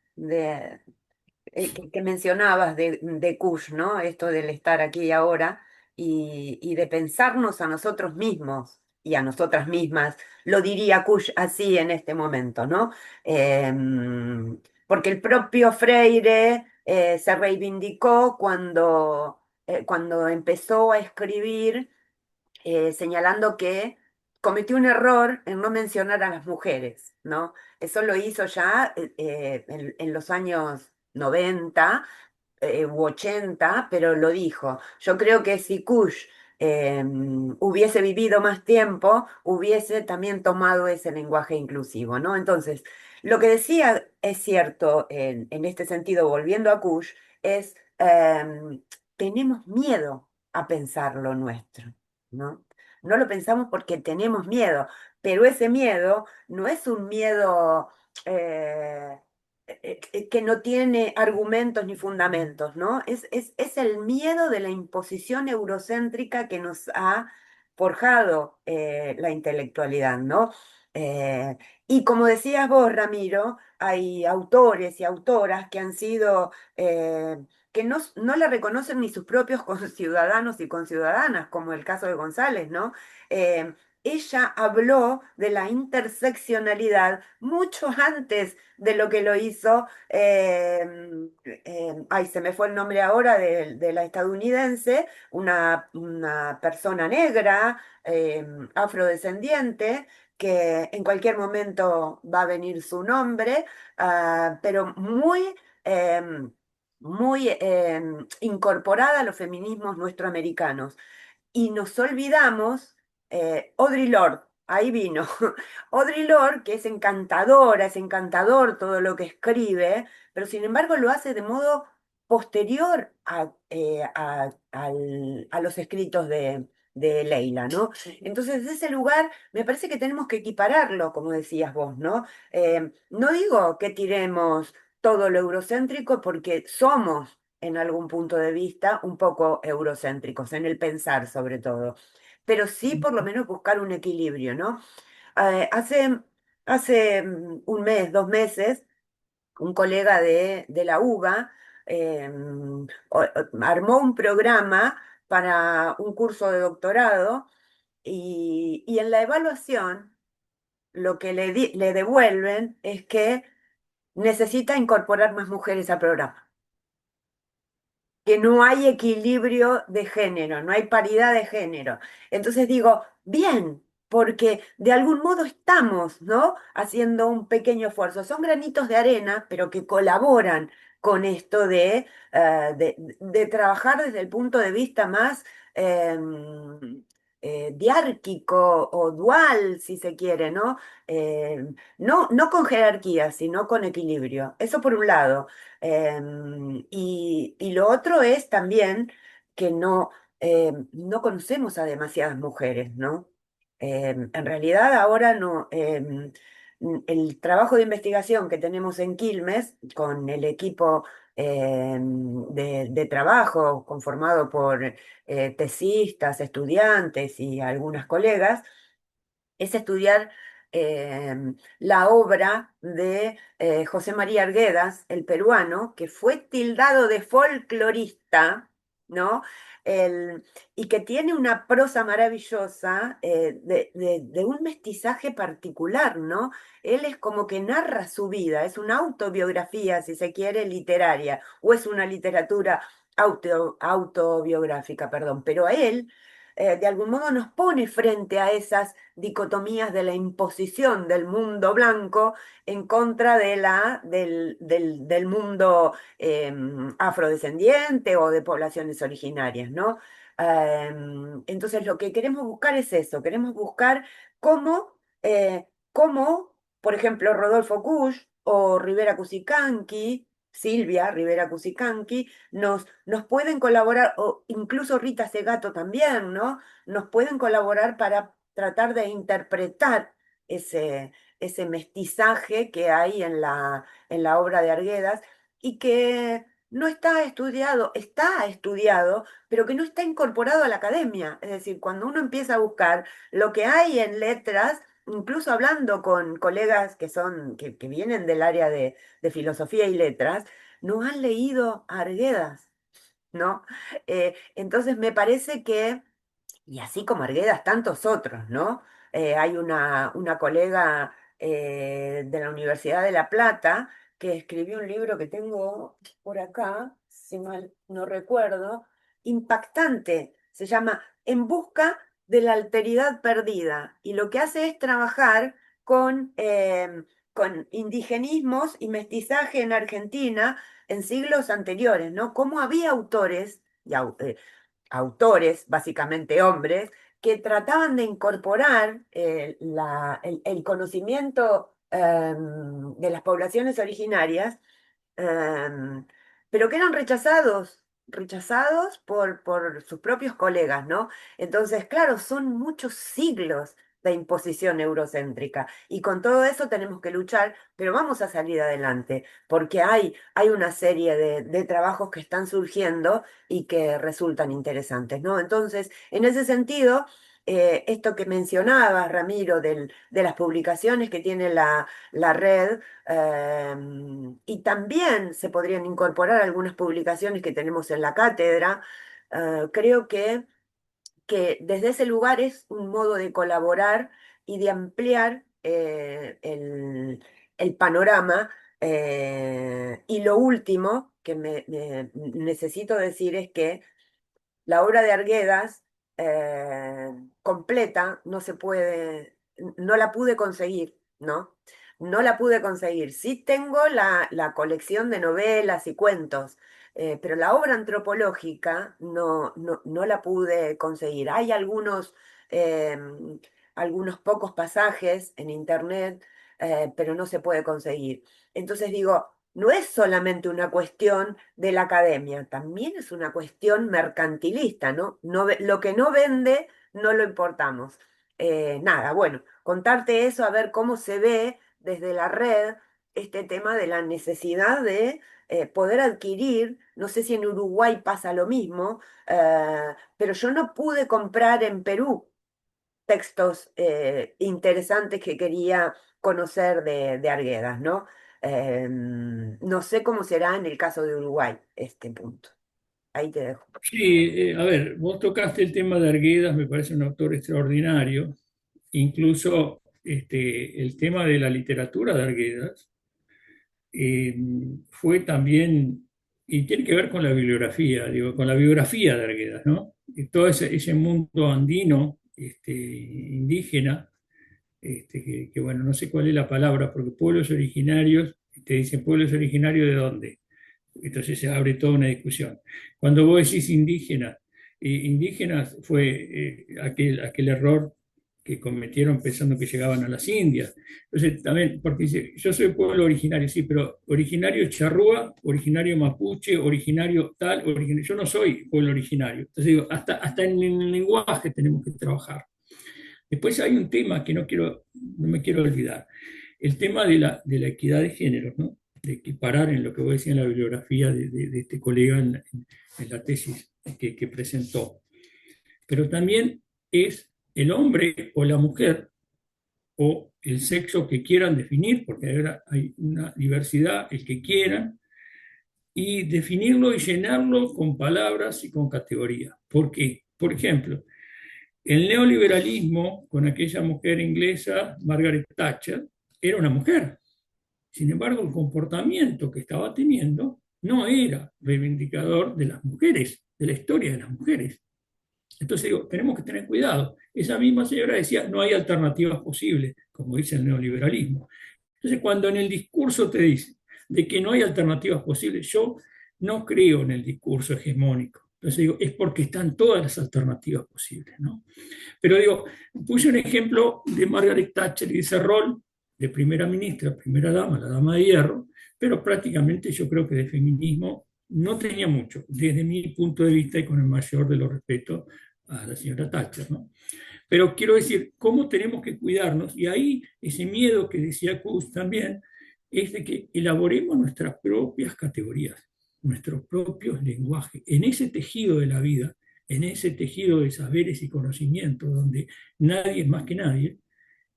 mencionabas de Kush, ¿no? Esto del estar aquí y ahora y de pensarnos a nosotros mismos y a nosotras mismas, lo diría Kush así en este momento, ¿no? Porque el propio Freire se reivindicó cuando empezó a escribir señalando que cometió un error en no mencionar a las mujeres, ¿no? Eso lo hizo ya en los años 90 u 80, pero lo dijo. Yo creo que si Kush hubiese vivido más tiempo, hubiese también tomado ese lenguaje inclusivo, ¿no? Entonces, lo que decía es cierto en este sentido, volviendo a Kush, es tenemos miedo a pensar lo nuestro, ¿no? No lo pensamos porque tenemos miedo, pero ese miedo no es un miedo que no tiene argumentos ni fundamentos, ¿no? Es el miedo de la imposición eurocéntrica que nos ha forjado la intelectualidad, ¿no? Eh, y como decías vos, Ramiro, hay autores y autoras que han sido, que no la reconocen ni sus propios conciudadanos y conciudadanas, como el caso de González, ¿no? Ella habló de la interseccionalidad mucho antes de lo que lo hizo, ay, se me fue el nombre ahora de la estadounidense, una persona negra, afrodescendiente, que en cualquier momento va a venir su nombre, pero muy incorporada a los feminismos nuestroamericanos. Y nos olvidamos, Audre Lorde, ahí vino. Audre Lorde, que es encantadora, es encantador todo lo que escribe, pero sin embargo lo hace de modo posterior a los escritos de Leila, ¿no? Entonces, desde ese lugar, me parece que tenemos que equipararlo, como decías vos, ¿no? No digo que tiremos todo lo eurocéntrico porque somos en algún punto de vista un poco eurocéntricos, en el pensar sobre todo, pero sí por lo menos buscar un equilibrio, ¿no? Eh, hace, hace un mes, 2 meses, un colega de la UBA armó un programa para un curso de doctorado y en la evaluación lo que le devuelven es que necesita incorporar más mujeres al programa, que no hay equilibrio de género, no hay paridad de género. Entonces digo, bien, porque de algún modo estamos, ¿no? Haciendo un pequeño esfuerzo. Son granitos de arena, pero que colaboran con esto de trabajar desde el punto de vista más diárquico o dual, si se quiere, ¿no? No con jerarquía, sino con equilibrio. Eso por un lado. Y lo otro es también que no conocemos a demasiadas mujeres, ¿no? En realidad ahora no. El trabajo de investigación que tenemos en Quilmes con el equipo de trabajo conformado por tesistas, estudiantes y algunas colegas, es estudiar la obra de José María Arguedas, el peruano, que fue tildado de folclorista, ¿no? El- y que tiene una prosa maravillosa de un mestizaje particular, ¿no? Él es como que narra su vida, es una autobiografía, si se quiere, literaria, o es una literatura autobiográfica, perdón, pero a él de algún modo nos pone frente a esas dicotomías de la imposición del mundo blanco en contra del mundo afrodescendiente o de poblaciones originarias, ¿no? Entonces lo que queremos buscar es eso, queremos buscar cómo, por ejemplo, Rodolfo Kusch o Rivera Cusicanqui, Silvia Rivera Cusicanqui, nos pueden colaborar, o incluso Rita Segato también, ¿no? Nos pueden colaborar para tratar de interpretar ese, ese mestizaje que hay en la obra de Arguedas y que no está estudiado, pero que no está incorporado a la academia. Es decir, cuando uno empieza a buscar lo que hay en letras, incluso hablando con colegas que vienen del área de filosofía y letras, no han leído a Arguedas, ¿no? Entonces me parece que y así como Arguedas, tantos otros, ¿no? Hay una colega de la Universidad de La Plata que escribió un libro que tengo por acá, si mal no recuerdo, impactante. Se llama En busca de la alteridad perdida. Y lo que hace es trabajar con indigenismos y mestizaje en Argentina en siglos anteriores, ¿no? Cómo había autores autores, básicamente hombres, que trataban de incorporar el conocimiento de las poblaciones originarias, em, pero que eran rechazados por sus propios colegas, ¿no? Entonces, claro, son muchos siglos de imposición eurocéntrica y con todo eso tenemos que luchar, pero vamos a salir adelante, porque hay una serie de trabajos que están surgiendo y que resultan interesantes, ¿no? Entonces, en ese sentido, esto que mencionabas, Ramiro, de las publicaciones que tiene la red, y también se podrían incorporar algunas publicaciones que tenemos en la cátedra, creo que desde ese lugar es un modo de colaborar y de ampliar el panorama. Y lo último que necesito decir es que la obra de Arguedas completa no se puede, no la pude conseguir, ¿no? No la pude conseguir. Sí tengo la colección de novelas y cuentos, pero la obra antropológica no la pude conseguir. Hay eh, algunos pocos pasajes en internet, pero no se puede conseguir. Entonces digo, no es solamente una cuestión de la academia, también es una cuestión mercantilista, ¿no? Lo que no vende, no lo importamos. Nada, bueno, contarte eso, a ver cómo se ve desde la red este tema de la necesidad de poder adquirir, no sé si en Uruguay pasa lo mismo, pero yo no pude comprar en Perú textos interesantes que quería conocer de Arguedas, ¿no? No sé cómo será en el caso de Uruguay este punto. Ahí te dejo. Sí, a ver, vos tocaste el tema de Arguedas, me parece un autor extraordinario. Incluso el tema de la literatura de Arguedas eh, fue también, y tiene que ver con la bibliografía, digo, con la biografía de Arguedas, ¿no? Y todo ese mundo andino, indígena, bueno, no sé cuál es la palabra, porque pueblos originarios, te dicen pueblos originarios de dónde. Entonces se abre toda una discusión. Cuando vos decís indígena, indígenas fue aquel error que cometieron pensando que llegaban a las Indias. Entonces, también, porque dice, yo soy pueblo originario, sí, pero originario charrúa, originario mapuche, originario tal, yo no soy pueblo originario. Entonces digo, hasta en el lenguaje tenemos que trabajar. Después hay un tema que no me quiero olvidar, el tema de la equidad de género, ¿no? De equiparar en lo que vos decías en la bibliografía de este colega en la tesis que presentó. Pero también es el hombre o la mujer o el sexo que quieran definir, porque ahora hay una diversidad, el que quieran, y definirlo y llenarlo con palabras y con categorías. ¿Por qué? Por ejemplo, el neoliberalismo, con aquella mujer inglesa, Margaret Thatcher, era una mujer. Sin embargo, el comportamiento que estaba teniendo no era reivindicador de las mujeres, de la historia de las mujeres. Entonces digo, tenemos que tener cuidado. Esa misma señora decía, no hay alternativas posibles, como dice el neoliberalismo. Entonces, cuando en el discurso te dicen de que no hay alternativas posibles, yo no creo en el discurso hegemónico. Entonces digo, es porque están todas las alternativas posibles, ¿no? Pero digo, puse un ejemplo de Margaret Thatcher y ese rol de primera ministra, primera dama, la dama de hierro, pero prácticamente yo creo que de feminismo no tenía mucho, desde mi punto de vista y con el mayor de los respetos a la señora Thatcher, ¿no? Pero quiero decir, ¿cómo tenemos que cuidarnos? Y ahí ese miedo que decía Kuss también, es de que elaboremos nuestras propias categorías, nuestros propios lenguajes, en ese tejido de la vida, en ese tejido de saberes y conocimientos, donde nadie es más que nadie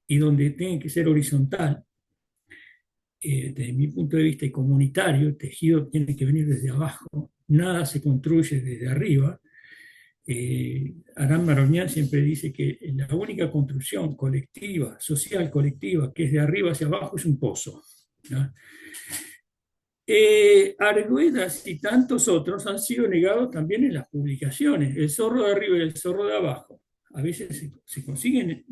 y donde tiene que ser horizontal, desde mi punto de vista y comunitario, el tejido tiene que venir desde abajo, nada se construye desde arriba. Arán Maroñán siempre dice que la única construcción colectiva, social colectiva, que es de arriba hacia abajo, es un pozo, ¿no? Arguedas y tantos otros han sido negados también en las publicaciones. El zorro de arriba y el zorro de abajo. A veces se consiguen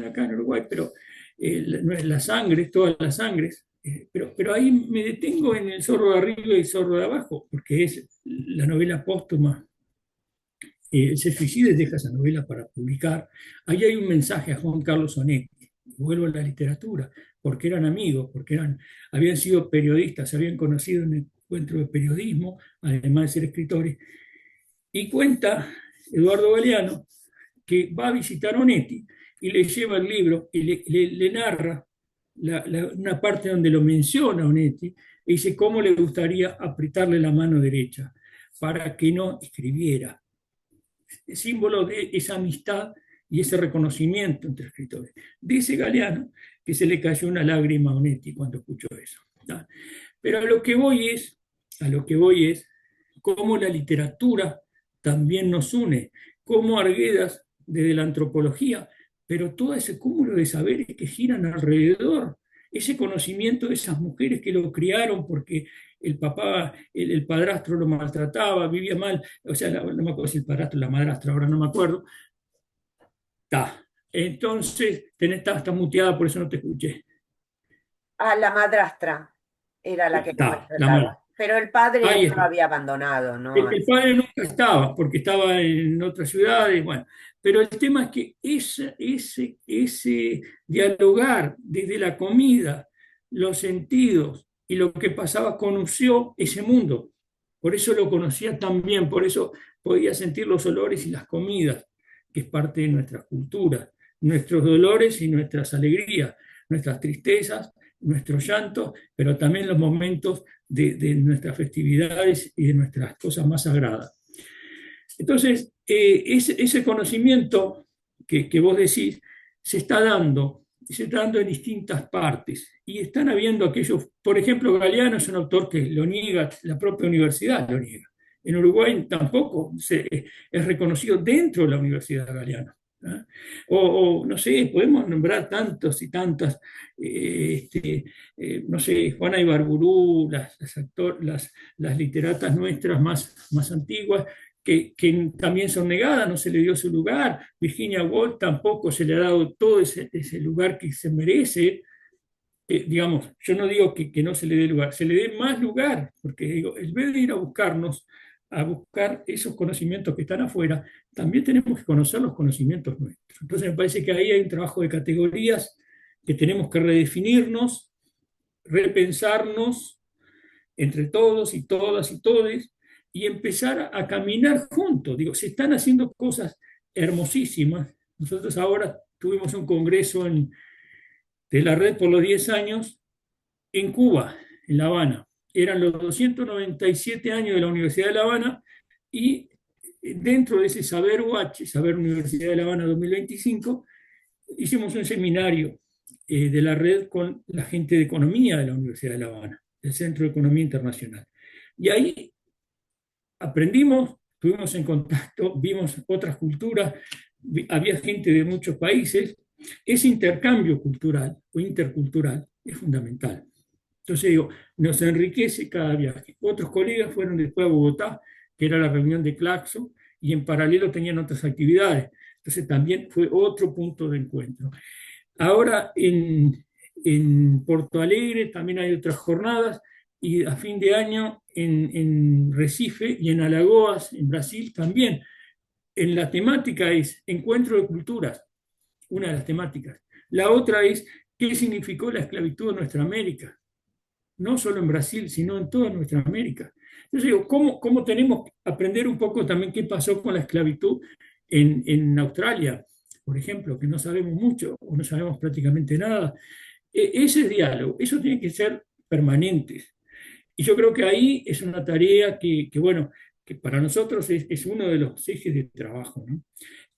acá en Uruguay, pero no es la sangre, todas las sangres. Pero ahí me detengo en el zorro de arriba y el zorro de abajo, porque es la novela póstuma. Cefixides deja esa novela para publicar. Ahí hay un mensaje a Juan Carlos Onetti. Vuelvo a la literatura, porque eran amigos, porque habían sido periodistas, se habían conocido en el encuentro de periodismo, además de ser escritores. Y cuenta Eduardo Galeano que va a visitar a Onetti y le lleva el libro y le narra una parte donde lo menciona Onetti y dice cómo le gustaría apretarle la mano derecha para que no escribiera, símbolo de esa amistad y ese reconocimiento entre escritores. Dice Galeano que se le cayó una lágrima a Onetti cuando escuchó eso, ¿no? Pero a lo que voy es cómo la literatura también nos une, cómo Arguedas desde la antropología, pero todo ese cúmulo de saberes que giran alrededor, ese conocimiento de esas mujeres que lo criaron porque el papá, el padrastro lo maltrataba, vivía mal, o sea, no me acuerdo si el padrastro o la madrastra, ahora no me acuerdo. Está. Entonces, está muteada, por eso no te escuché. Ah, la madrastra era la que lo Está, la mano. maltrataba. Pero el padre Ahí no lo está. había abandonado, ¿no? El padre nunca estaba, porque estaba en otras ciudades, bueno. Pero el tema es que ese dialogar desde la comida, los sentidos y lo que pasaba conoció ese mundo. Por eso lo conocía tan bien, por eso podía sentir los olores y las comidas, que es parte de nuestra cultura, nuestros dolores y nuestras alegrías, nuestras tristezas, nuestros llantos, pero también los momentos de nuestras festividades y de nuestras cosas más sagradas. Entonces, ese conocimiento que vos decís se está dando en distintas partes y están habiendo aquellos, por ejemplo, Galeano es un autor que lo niega, la propia universidad lo niega. En Uruguay tampoco es reconocido dentro de la Universidad Galeano. ¿Eh? No sé, podemos nombrar tantos y tantas, no sé, Juana Ibarburú, las literatas nuestras más antiguas, que también son negadas, no se le dio su lugar. Virginia Woolf tampoco se le ha dado todo ese lugar que se merece. Digamos, yo no digo que no se le dé lugar, se le dé más lugar, porque digo, en vez de ir a buscarnos a buscar esos conocimientos que están afuera, también tenemos que conocer los conocimientos nuestros. Entonces me parece que ahí hay un trabajo de categorías que tenemos que redefinirnos, repensarnos entre todos y todas y todes y empezar a caminar juntos. Digo, se están haciendo cosas hermosísimas. Nosotros ahora tuvimos un congreso de la red por los 10 años en Cuba, en La Habana. Eran los 297 años de la Universidad de La Habana y dentro de ese Saber UH, Saber Universidad de La Habana 2025, hicimos un seminario de la red con la gente de economía de la Universidad de La Habana, del Centro de Economía Internacional. Y ahí aprendimos, estuvimos en contacto, vimos otras culturas, había gente de muchos países. Ese intercambio cultural o intercultural es fundamental. Entonces digo, nos enriquece cada viaje. Otros colegas fueron después a Bogotá, que era la reunión de Claxo, y en paralelo tenían otras actividades. Entonces también fue otro punto de encuentro. Ahora en Porto Alegre también hay otras jornadas y a fin de año en Recife y en Alagoas, en Brasil también. En la temática es encuentro de culturas, una de las temáticas. La otra es qué significó la esclavitud en nuestra América, no solo en Brasil, sino en toda nuestra América. Entonces digo, ¿cómo tenemos que aprender un poco también qué pasó con la esclavitud en Australia, por ejemplo, que no sabemos mucho o no sabemos prácticamente nada? Ese diálogo, eso tiene que ser permanente. Y yo creo que ahí es una tarea bueno, que para nosotros es uno de los ejes de trabajo, ¿no?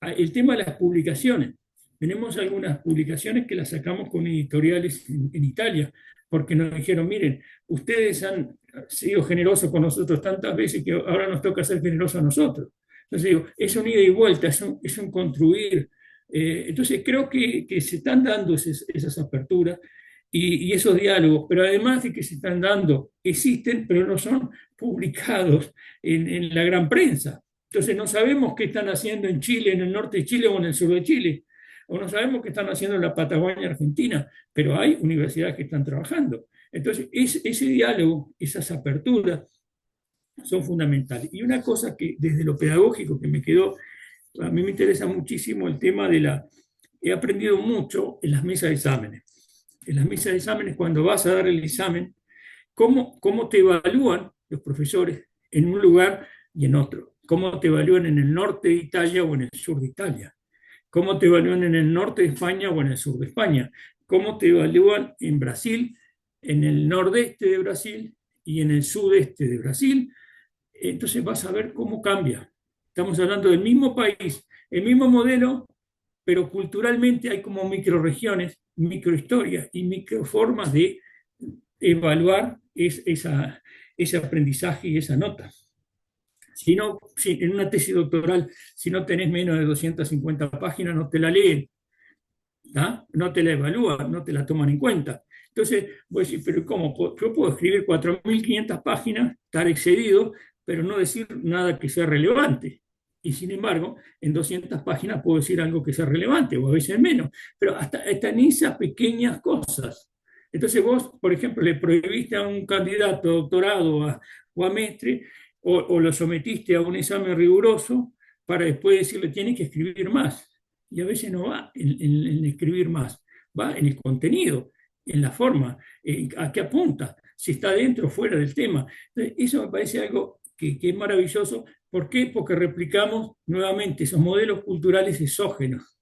El tema de las publicaciones. Tenemos algunas publicaciones que las sacamos con editoriales en Italia, porque nos dijeron, miren, ustedes han sido generosos con nosotros tantas veces que ahora nos toca ser generosos a nosotros. Entonces digo, es un ida y vuelta, es un construir. Entonces creo que se están dando esas aperturas y esos diálogos, pero además de que se están dando, existen, pero no son publicados en la gran prensa. Entonces no sabemos qué están haciendo en Chile, en el norte de Chile o en el sur de Chile, o no sabemos qué están haciendo en la Patagonia Argentina, pero hay universidades que están trabajando. Entonces ese diálogo, esas aperturas son fundamentales. Y una cosa que desde lo pedagógico que me quedó, a mí me interesa muchísimo el tema de la... He aprendido mucho en las mesas de exámenes. En las mesas de exámenes, cuando vas a dar el examen, cómo te evalúan los profesores en un lugar y en otro. Cómo te evalúan en el norte de Italia o en el sur de Italia. Cómo te evalúan en el norte de España o en el sur de España. Cómo te evalúan en Brasil, en el nordeste de Brasil y en el sudeste de Brasil. Entonces vas a ver cómo cambia. Estamos hablando del mismo país, el mismo modelo, pero culturalmente hay como microregiones, microhistorias y microformas de evaluar ese aprendizaje y esa nota. Si no, en una tesis doctoral, si no tenés menos de 250 páginas, no te la leen, no te la evalúan, no te la toman en cuenta. Entonces, voy a decir, pero ¿cómo? Yo puedo escribir 4.500 páginas, estar excedido, pero no decir nada que sea relevante. Y sin embargo, en 200 páginas puedo decir algo que sea relevante, o a veces menos, pero hasta en esas pequeñas cosas. Entonces vos, por ejemplo, le prohibiste a un candidato a doctorado o a mestre, o lo sometiste a un examen riguroso para después decirle, tienes que escribir más. Y a veces no va en escribir más, va en el contenido, en la forma, a qué apunta, si está dentro o fuera del tema. Entonces, eso me parece algo que es maravilloso. ¿Por qué? Porque replicamos nuevamente esos modelos culturales exógenos,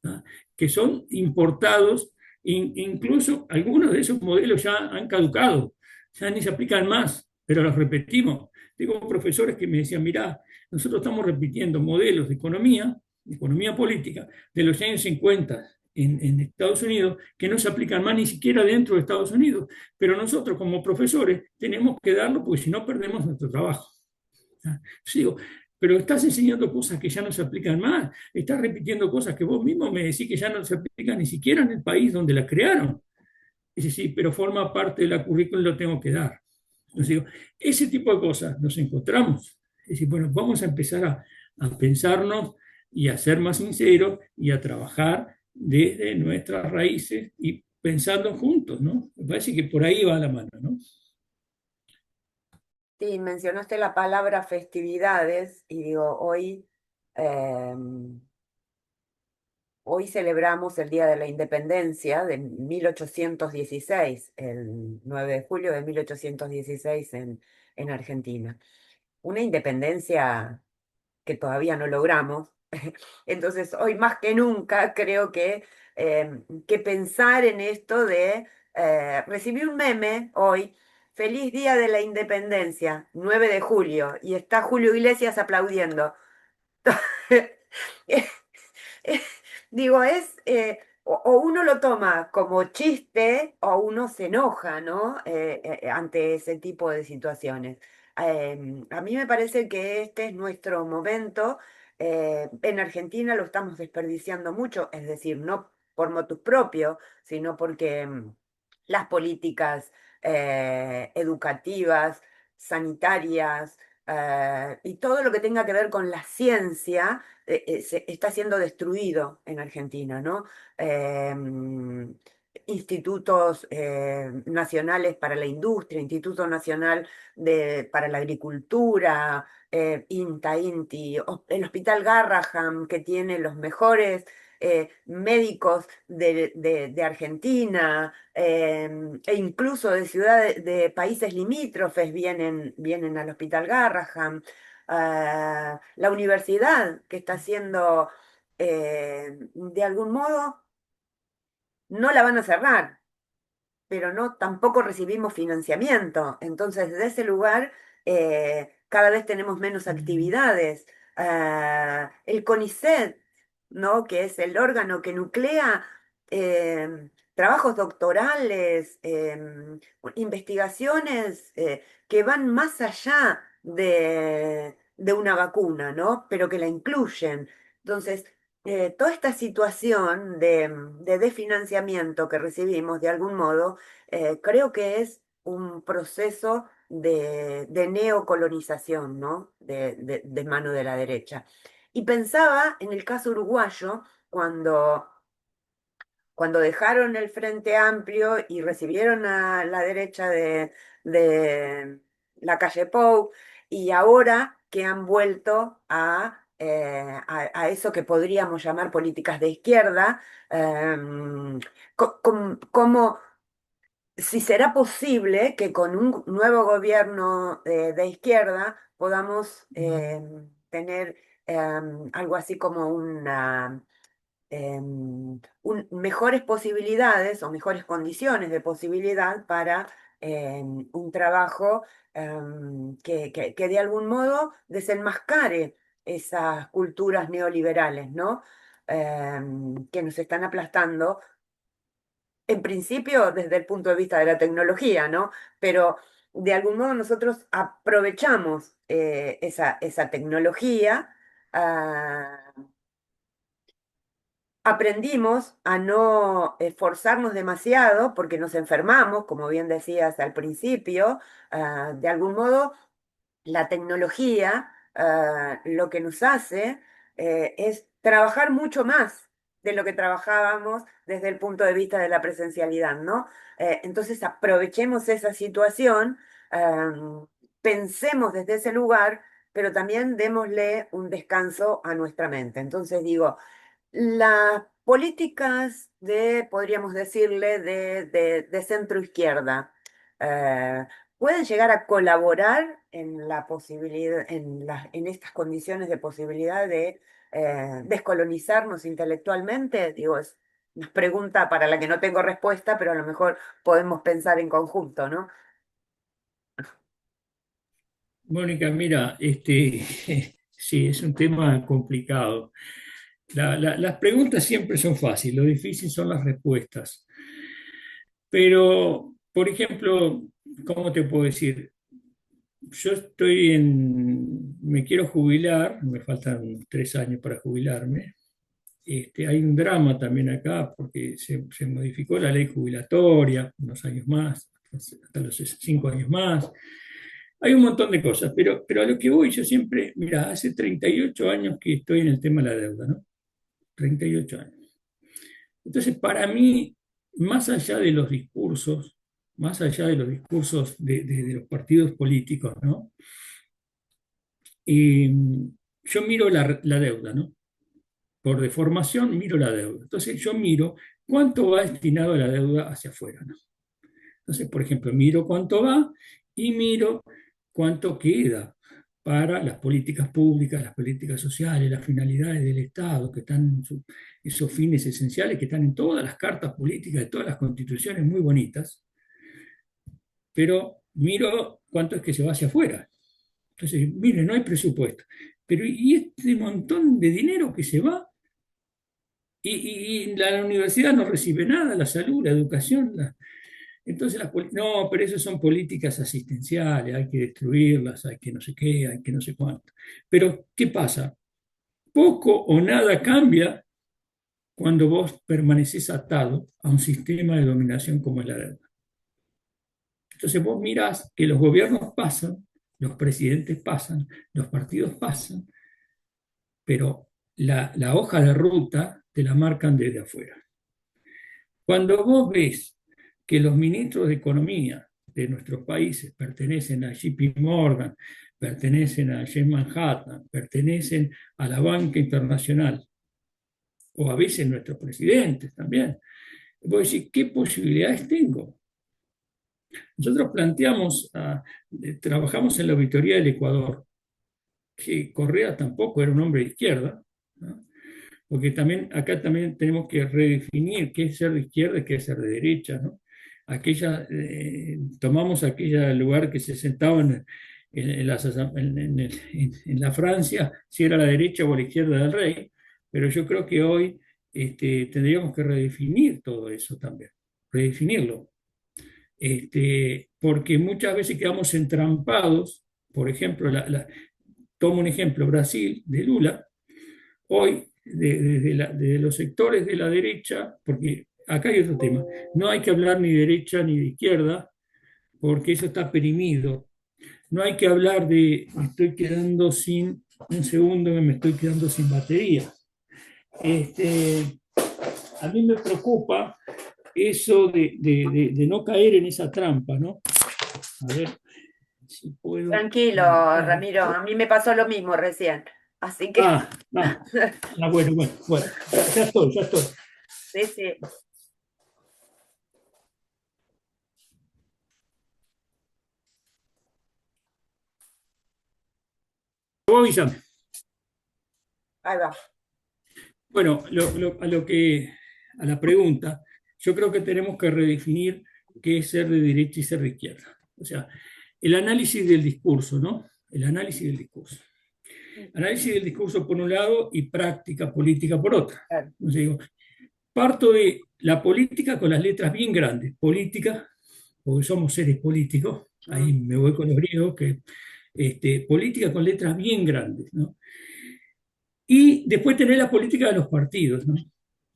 ¿no? Que son importados, incluso algunos de esos modelos ya han caducado, ya ni se aplican más, pero los repetimos. Tengo profesores que me decían, mirá, nosotros estamos repitiendo modelos de economía política, de los años 50 en Estados Unidos, que no se aplican más ni siquiera dentro de Estados Unidos. Pero nosotros como profesores tenemos que darlo porque si no perdemos nuestro trabajo. Sigo, pero estás enseñando cosas que ya no se aplican más, estás repitiendo cosas que vos mismo me decís que ya no se aplican ni siquiera en el país donde las crearon. Dice, sí, pero forma parte de la currícula y lo tengo que dar. Entonces digo, ese tipo de cosas nos encontramos. Es decir, bueno, vamos a empezar a pensarnos y a ser más sinceros y a trabajar desde nuestras raíces y pensando juntos, ¿no? Me parece que por ahí va la mano, ¿no? Sí, mencionaste la palabra festividades y digo, hoy celebramos el Día de la Independencia de 1816, el 9 de julio de 1816 en Argentina. Una independencia que todavía no logramos. Entonces, hoy más que nunca creo que pensar en esto de recibir un meme hoy, feliz Día de la Independencia, 9 de julio, y está Julio Iglesias aplaudiendo. Digo, o uno lo toma como chiste o uno se enoja, ¿no? Ante ese tipo de situaciones. A mí me parece que este es nuestro momento. En Argentina lo estamos desperdiciando mucho, es decir, no por motus propio, sino porque las políticas educativas, sanitarias, y todo lo que tenga que ver con la ciencia está siendo destruido en Argentina, ¿no? Institutos nacionales para la industria, Instituto Nacional para la Agricultura, INTA, INTI, el Hospital Garraham, que tiene los mejores médicos de Argentina, e incluso de ciudades, de países limítrofes vienen al Hospital Garraham. La universidad que está haciendo, de algún modo, no la van a cerrar, pero no tampoco recibimos financiamiento. Entonces, desde ese lugar, cada vez tenemos menos actividades. El CONICET, ¿no? Que es el órgano que nuclea trabajos doctorales, investigaciones que van más allá de una vacuna, ¿no? Pero que la incluyen. Entonces, toda esta situación de desfinanciamiento que recibimos de algún modo, creo que es un proceso de neocolonización, ¿no? De mano de la derecha. Y pensaba en el caso uruguayo, cuando dejaron el Frente Amplio y recibieron a la derecha de la calle Pou, y ahora que han vuelto a eso que podríamos llamar políticas de izquierda, como si será posible que con un nuevo gobierno de izquierda podamos tener algo así como mejores posibilidades o mejores condiciones de posibilidad para un trabajo que de algún modo desenmascare esas culturas neoliberales, ¿no? Que nos están aplastando, en principio desde el punto de vista de la tecnología, ¿no? Pero de algún modo nosotros aprovechamos esa tecnología. ah, Aprendimos a no esforzarnos demasiado porque nos enfermamos, como bien decías al principio. De algún modo la tecnología lo que nos hace es trabajar mucho más de lo que trabajábamos desde el punto de vista de la presencialidad, ¿no? Entonces aprovechemos esa situación, pensemos desde ese lugar, pero también démosle un descanso a nuestra mente. Entonces digo, las políticas podríamos decirle, de centro izquierda, eh, pueden llegar a colaborar en la posibilidad, en estas condiciones de posibilidad de descolonizarnos intelectualmente. Digo, es una pregunta para la que no tengo respuesta, pero a lo mejor podemos pensar en conjunto, ¿no? Mónica, mira, sí, es un tema complicado. Las preguntas siempre son fáciles, lo difícil son las respuestas. Pero, por ejemplo, ¿cómo te puedo decir? Yo me quiero jubilar, me faltan 3 años para jubilarme. Hay un drama también acá porque se modificó la ley jubilatoria unos años más, hasta los 5 años más. Hay un montón de cosas, pero a lo que voy yo siempre, mira, hace 38 años que estoy en el tema de la deuda, ¿no? 38 años. Entonces, para mí, más allá de los discursos, más allá de los discursos de los partidos políticos, ¿no? Y yo miro la deuda, ¿no? Por deformación miro la deuda. Entonces yo miro cuánto va destinado a la deuda hacia afuera, ¿no? Entonces, por ejemplo, miro cuánto va y miro cuánto queda para las políticas públicas, las políticas sociales, las finalidades del Estado, que están en esos fines esenciales que están en todas las cartas políticas de todas las constituciones muy bonitas, pero miro cuánto es que se va hacia afuera. Entonces, miren, no hay presupuesto. Pero ¿y este montón de dinero que se va? Y la universidad no recibe nada, la salud, la educación. Entonces, no, pero esas son políticas asistenciales, hay que destruirlas, hay que no sé qué, hay que no sé cuánto. Pero, ¿qué pasa? Poco o nada cambia cuando vos permaneces atado a un sistema de dominación como es la deuda. Entonces vos mirás que los gobiernos pasan, los presidentes pasan, los partidos pasan, pero la hoja de ruta te la marcan desde afuera. Cuando vos ves que los ministros de Economía de nuestros países pertenecen a JP Morgan, pertenecen a James Manhattan, pertenecen a la banca internacional, o a veces nuestros presidentes también, vos decís, ¿qué posibilidades tengo? Nosotros planteamos, trabajamos en la auditoría del Ecuador, que Correa tampoco era un hombre de izquierda, ¿no? Porque también, acá también tenemos que redefinir qué es ser de izquierda y qué es ser de derecha, ¿no? Tomamos aquel lugar que se sentaban en la Francia, si era la derecha o la izquierda del rey, pero yo creo que hoy tendríamos que redefinir todo eso también, redefinirlo. Porque muchas veces quedamos entrampados, por ejemplo, tomo un ejemplo, Brasil, de Lula, hoy desde los sectores de la derecha, porque acá hay otro tema, no hay que hablar ni de derecha ni de izquierda, porque eso está perimido. No hay que hablar de me estoy quedando sin, un segundo que me estoy quedando sin batería. A mí me preocupa eso de no caer en esa trampa, ¿no? A ver si puedo. Tranquilo, Ramiro, a mí me pasó lo mismo recién, así que Ah, ah, bueno, bueno, bueno, ya estoy, ya estoy. sí, sí. Vos avísame. Ahí va. Bueno, a la pregunta, yo creo que tenemos que redefinir qué es ser de derecha y ser de izquierda. O sea, el análisis del discurso, ¿no? El análisis del discurso. Análisis del discurso por un lado y práctica política por otra. Claro. O sea, digo, parto de la política con las letras bien grandes, política, porque somos seres políticos, ahí me voy con los griegos, que política con letras bien grandes, ¿no? Y después tener la política de los partidos, ¿no?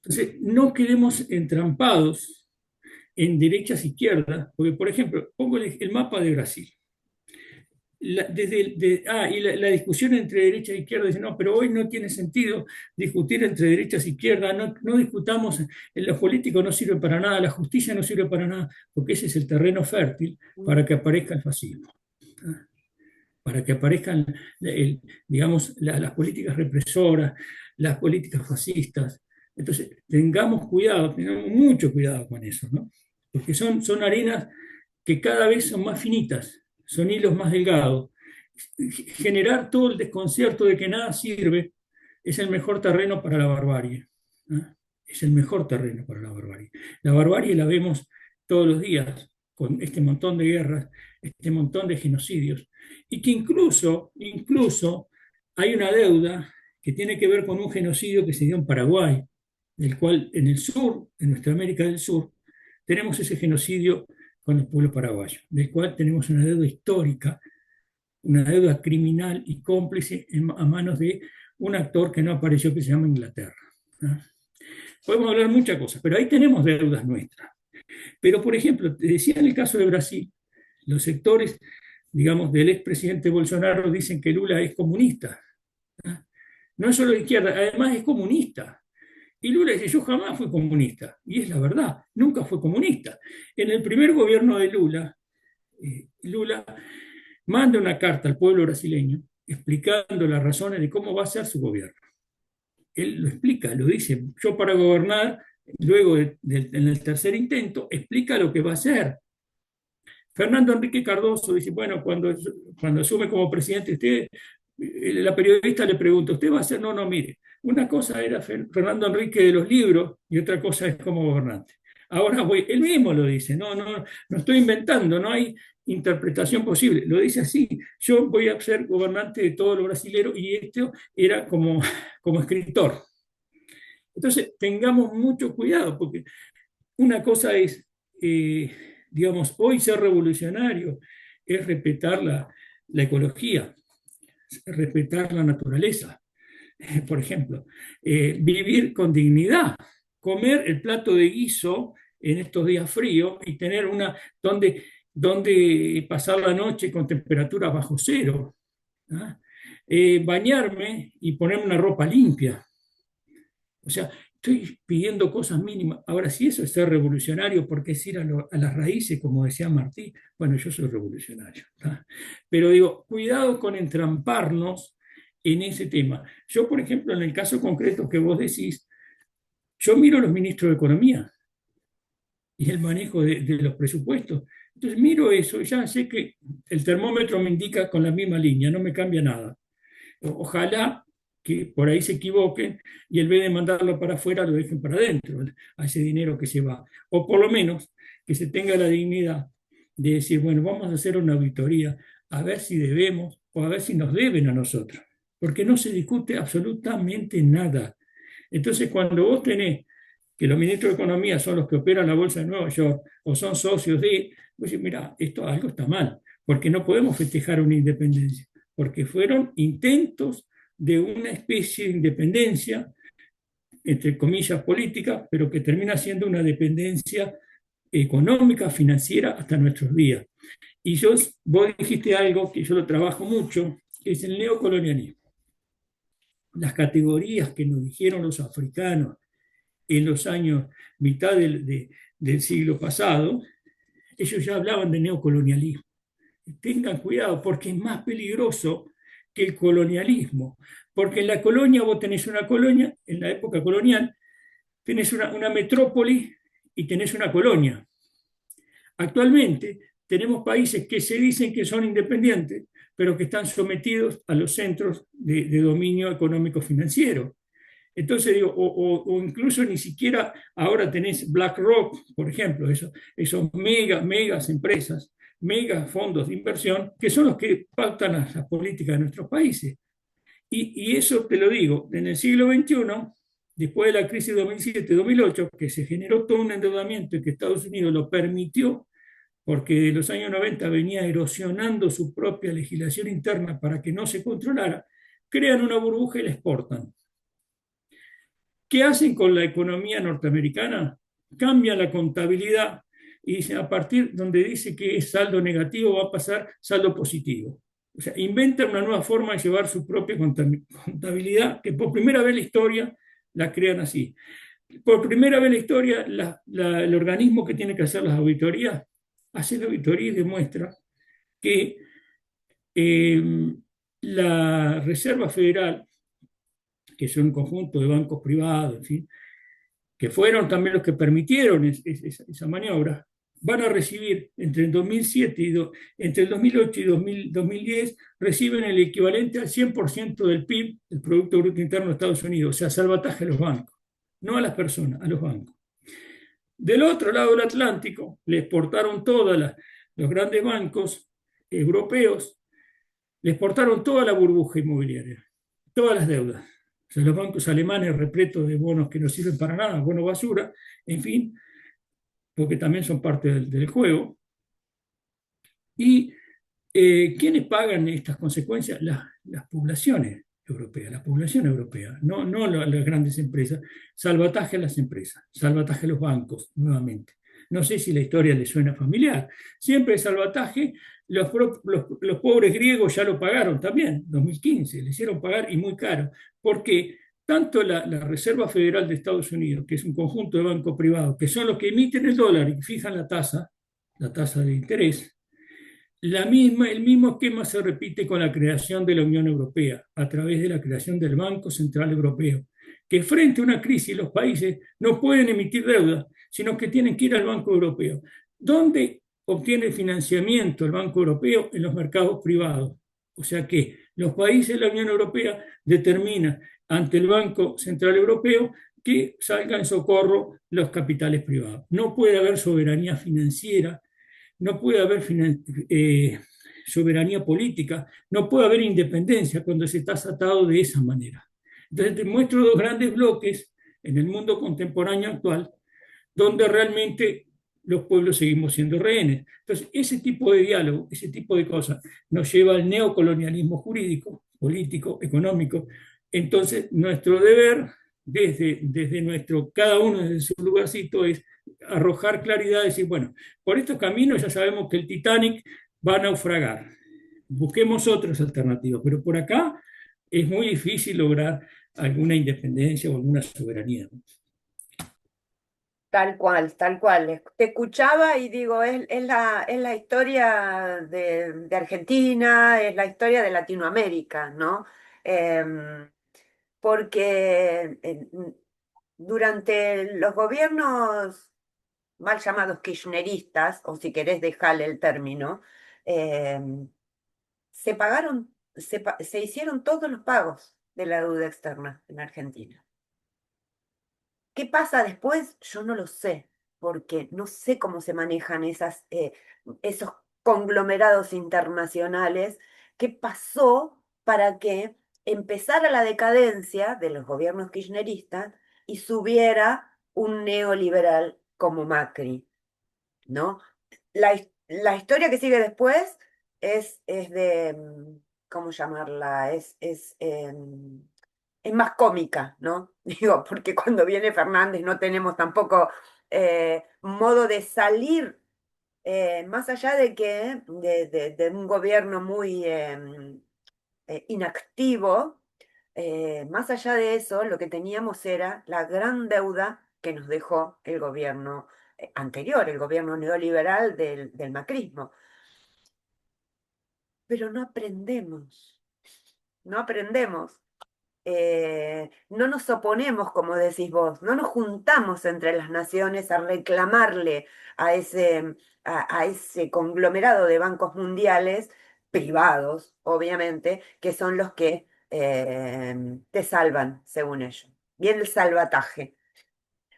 Entonces, no quedemos entrampados en derechas e izquierdas, porque, por ejemplo, pongo el mapa de Brasil. La discusión entre derecha e izquierda dice, no, pero hoy no tiene sentido discutir entre derechas e izquierdas, no discutamos, los políticos no sirven para nada, la justicia no sirve para nada, porque ese es el terreno fértil para que aparezca el fascismo, ¿ah? Para que aparezcan, digamos, las políticas represoras, las políticas fascistas. Entonces, tengamos cuidado, tengamos mucho cuidado con eso, ¿no? Porque son arenas que cada vez son más finitas, son hilos más delgados. Generar todo el desconcierto de que nada sirve es el mejor terreno para la barbarie, ¿no? Es el mejor terreno para la barbarie. La barbarie la vemos todos los días con este montón de guerras, este montón de genocidios, y que incluso hay una deuda que tiene que ver con un genocidio que se dio en Paraguay, del cual en el sur, en nuestra América del Sur, tenemos ese genocidio con el pueblo paraguayo, del cual tenemos una deuda histórica, una deuda criminal y cómplice a manos de un actor que no apareció, que se llama Inglaterra, ¿no? Podemos hablar muchas cosas, pero ahí tenemos deudas nuestras. Pero, por ejemplo, te decía en el caso de Brasil, los sectores, digamos, del expresidente Bolsonaro dicen que Lula es comunista, ¿no? No es solo de izquierda, además es comunista. Y Lula dice, yo jamás fui comunista. Y es la verdad, nunca fue comunista. En el primer gobierno de Lula manda una carta al pueblo brasileño explicando las razones de cómo va a ser su gobierno. Él lo explica, lo dice, yo para gobernar, luego en el tercer intento, explica lo que va a hacer. Fernando Enrique Cardoso dice, bueno, cuando asume como presidente, la periodista le pregunta, ¿usted va a hacer? No, no, mire, una cosa era Fernando Enrique de los libros y otra cosa es como gobernante. Ahora él mismo lo dice, no estoy inventando, no hay interpretación posible, lo dice así, yo voy a ser gobernante de todo lo brasilero y esto era como escritor. Entonces, tengamos mucho cuidado, porque una cosa es, digamos, hoy ser revolucionario es respetar la ecología, respetar la naturaleza, por ejemplo, vivir con dignidad, comer el plato de guiso en estos días fríos y tener donde pasar la noche con temperaturas bajo cero, ¿ah? Bañarme y ponerme una ropa limpia. O sea, estoy pidiendo cosas mínimas. Ahora, si eso es ser revolucionario, porque es ir a las raíces, como decía Martí, bueno, yo soy revolucionario, ¿tá? Pero digo, cuidado con entramparnos en ese tema. Yo, por ejemplo, en el caso concreto que vos decís, yo miro a los ministros de Economía y el manejo de los presupuestos. Entonces miro eso y ya sé que el termómetro me indica con la misma línea, no me cambia nada. Ojalá que por ahí se equivoquen y en vez de mandarlo para afuera lo dejen para adentro, a ese dinero que se va. O por lo menos que se tenga la dignidad de decir, bueno, vamos a hacer una auditoría a ver si debemos o a ver si nos deben a nosotros. Porque no se discute absolutamente nada. Entonces, cuando vos tenés que los ministros de Economía son los que operan la Bolsa de Nueva York o son socios vos decís, mira, esto algo está mal, porque no podemos festejar una independencia, porque fueron intentos de una especie de independencia, entre comillas, política, pero que termina siendo una dependencia económica, financiera, hasta nuestros días. Y vos dijiste algo que yo lo trabajo mucho, que es el neocolonialismo. Las categorías que nos dijeron los africanos en los años mitad del siglo pasado, ellos ya hablaban de neocolonialismo. Tengan cuidado porque es más peligroso que el colonialismo, porque en la colonia vos tenés una colonia, en la época colonial, tenés una metrópoli y tenés una colonia. Actualmente tenemos países que se dicen que son independientes, pero que están sometidos a los centros de dominio económico-financiero. Entonces digo, o incluso ni siquiera ahora tenés BlackRock, por ejemplo, esos megas empresas, mega fondos de inversión, que son los que pautan las políticas de nuestros países. Y eso te lo digo, en el siglo XXI, después de la crisis de 2007-2008, que se generó todo un endeudamiento y que Estados Unidos lo permitió, porque de los años 90 venía erosionando su propia legislación interna para que no se controlara, crean una burbuja y la exportan. ¿Qué hacen con la economía norteamericana? Cambian la contabilidad y dicen, a partir donde dice que es saldo negativo va a pasar saldo positivo. O sea, inventan una nueva forma de llevar su propia contabilidad, que por primera vez en la historia la crean así. Por primera vez en la historia, el organismo que tiene que hacer las auditorías hace la auditoría y demuestra que la Reserva Federal, que son un conjunto de bancos privados, en fin, que fueron también los que permitieron esa maniobra, van a recibir entre el 2007 entre el 2008 y 2010, reciben el equivalente al 100% del PIB, el Producto Bruto Interno de Estados Unidos, o sea, salvataje a los bancos, no a las personas, a los bancos. Del otro lado del Atlántico, le exportaron los grandes bancos europeos, le exportaron toda la burbuja inmobiliaria, todas las deudas. O sea, los bancos alemanes repletos de bonos que no sirven para nada, bonos basura, en fin, porque también son parte del juego. ¿Y quiénes pagan estas consecuencias? Las poblaciones europeas, la población europea, no las grandes empresas. Salvataje a las empresas, salvataje a los bancos, nuevamente. No sé si la historia les suena familiar. Siempre el salvataje, los pobres griegos ya lo pagaron también, 2015, le hicieron pagar y muy caro. ¿Por qué? tanto la Reserva Federal de Estados Unidos, que es un conjunto de bancos privados, que son los que emiten el dólar y fijan la tasa de interés, el mismo esquema se repite con la creación de la Unión Europea, a través de la creación del Banco Central Europeo, que frente a una crisis los países no pueden emitir deuda, sino que tienen que ir al Banco Europeo. ¿Dónde obtiene financiamiento el Banco Europeo? En los mercados privados. O sea que los países de la Unión Europea determinan ante el Banco Central Europeo que salgan en socorro los capitales privados. No puede haber soberanía financiera, no puede haber soberanía política, no puede haber independencia cuando se está atado de esa manera. Entonces te muestro dos grandes bloques en el mundo contemporáneo actual donde realmente los pueblos seguimos siendo rehenes. Entonces, ese tipo de diálogo, ese tipo de cosas, nos lleva al neocolonialismo jurídico, político, económico. Entonces, nuestro deber, desde nuestro, cada uno desde su lugarcito, es arrojar claridad, decir, bueno, por estos caminos ya sabemos que el Titanic va a naufragar. Busquemos otras alternativas, pero por acá es muy difícil lograr alguna independencia o alguna soberanía. Tal cual, tal cual. Te escuchaba y digo, es la historia de Argentina, es la historia de Latinoamérica, ¿no? Em, Porque durante los gobiernos mal llamados kirchneristas, o si querés dejarle el término, em, se pagaron, se hicieron todos los pagos de la deuda externa en Argentina. ¿Qué pasa después? Yo no lo sé, porque no sé cómo se manejan esos conglomerados internacionales. ¿Qué pasó para que empezara la decadencia de los gobiernos kirchneristas y subiera un neoliberal como Macri, ¿no? La historia que sigue después es de, ¿cómo llamarla? Es más cómica, ¿no? Digo, porque cuando viene Fernández no tenemos tampoco modo de salir, más allá de que de un gobierno muy inactivo, más allá de eso, lo que teníamos era la gran deuda que nos dejó el gobierno anterior, el gobierno neoliberal del macrismo. Pero no aprendemos, no aprendemos. No nos oponemos, como decís vos, no nos juntamos entre las naciones a reclamarle a ese conglomerado de bancos mundiales, privados, obviamente, que son los que te salvan, según ellos. Viene el salvataje,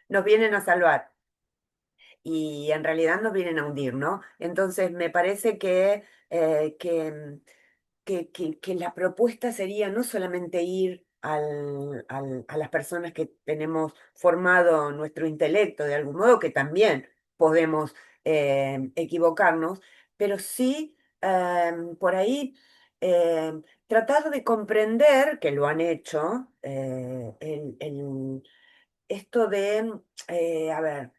nos vienen a salvar y en realidad nos vienen a hundir, ¿no? Entonces me parece que la propuesta sería no solamente ir a las personas que tenemos formado nuestro intelecto de algún modo, que también podemos equivocarnos, pero sí por ahí tratar de comprender, que lo han hecho, esto de, a ver,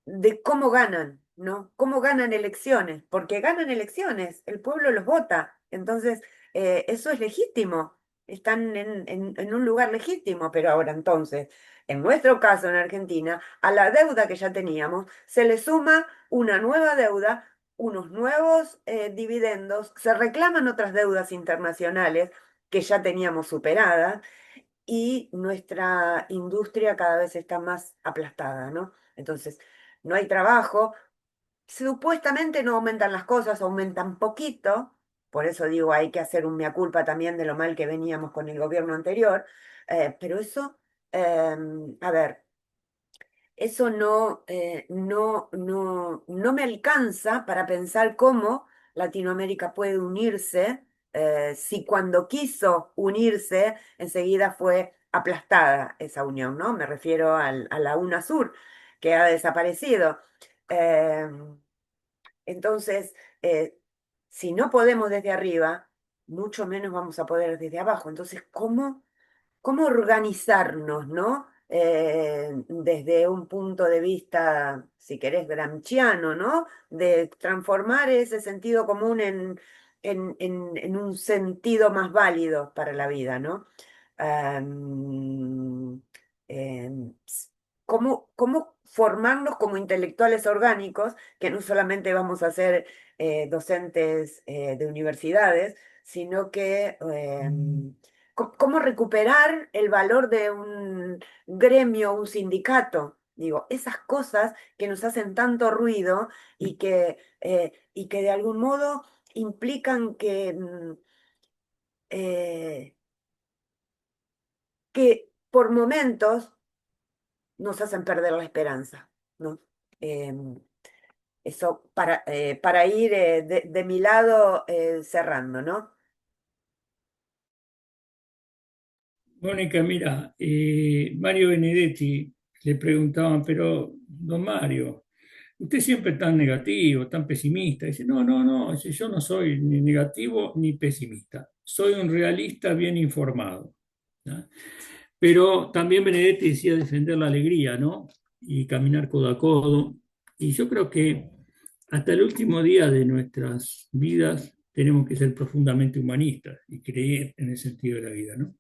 de cómo ganan, ¿no? Cómo ganan elecciones, porque ganan elecciones, el pueblo los vota, entonces eso es legítimo, están en un lugar legítimo, pero ahora entonces, en nuestro caso en Argentina, a la deuda que ya teníamos, se le suma una nueva deuda, unos nuevos dividendos, se reclaman otras deudas internacionales que ya teníamos superadas y nuestra industria cada vez está más aplastada, ¿no? Entonces, no hay trabajo, supuestamente no aumentan las cosas, aumentan poquito, por eso digo, hay que hacer un mea culpa también de lo mal que veníamos con el gobierno anterior, pero eso, a ver, eso no me alcanza para pensar cómo Latinoamérica puede unirse, si cuando quiso unirse, enseguida fue aplastada esa unión, ¿no? Me refiero a la UNASUR, que ha desaparecido. Eh, entonces, si no podemos desde arriba, mucho menos vamos a poder desde abajo. Entonces, ¿cómo organizarnos, ¿no? Desde un punto de vista, si querés, gramsciano, ¿no? De transformar ese sentido común en un sentido más válido para la vida, ¿no? am, s- cómo formarnos como intelectuales orgánicos, que no solamente vamos a ser docentes de universidades, sino que cómo recuperar el valor de un gremio, un sindicato. Digo, esas cosas que nos hacen tanto ruido y que de algún modo implican eh, que por momentos nos hacen perder la esperanza, ¿no? Em, Eso para ir de mi lado cerrando, ¿no? Mónica, mira, Mario Benedetti le preguntaban, pero don Mario, usted siempre tan negativo, tan pesimista. Dice, no, no, no, dice, yo no soy ni negativo ni pesimista, soy un realista bien informado, ¿no? Pero también Benedetti decía defender la alegría, ¿no? Y caminar codo a codo. Y yo creo que hasta el último día de nuestras vidas tenemos que ser profundamente humanistas y creer en el sentido de la vida, ¿no?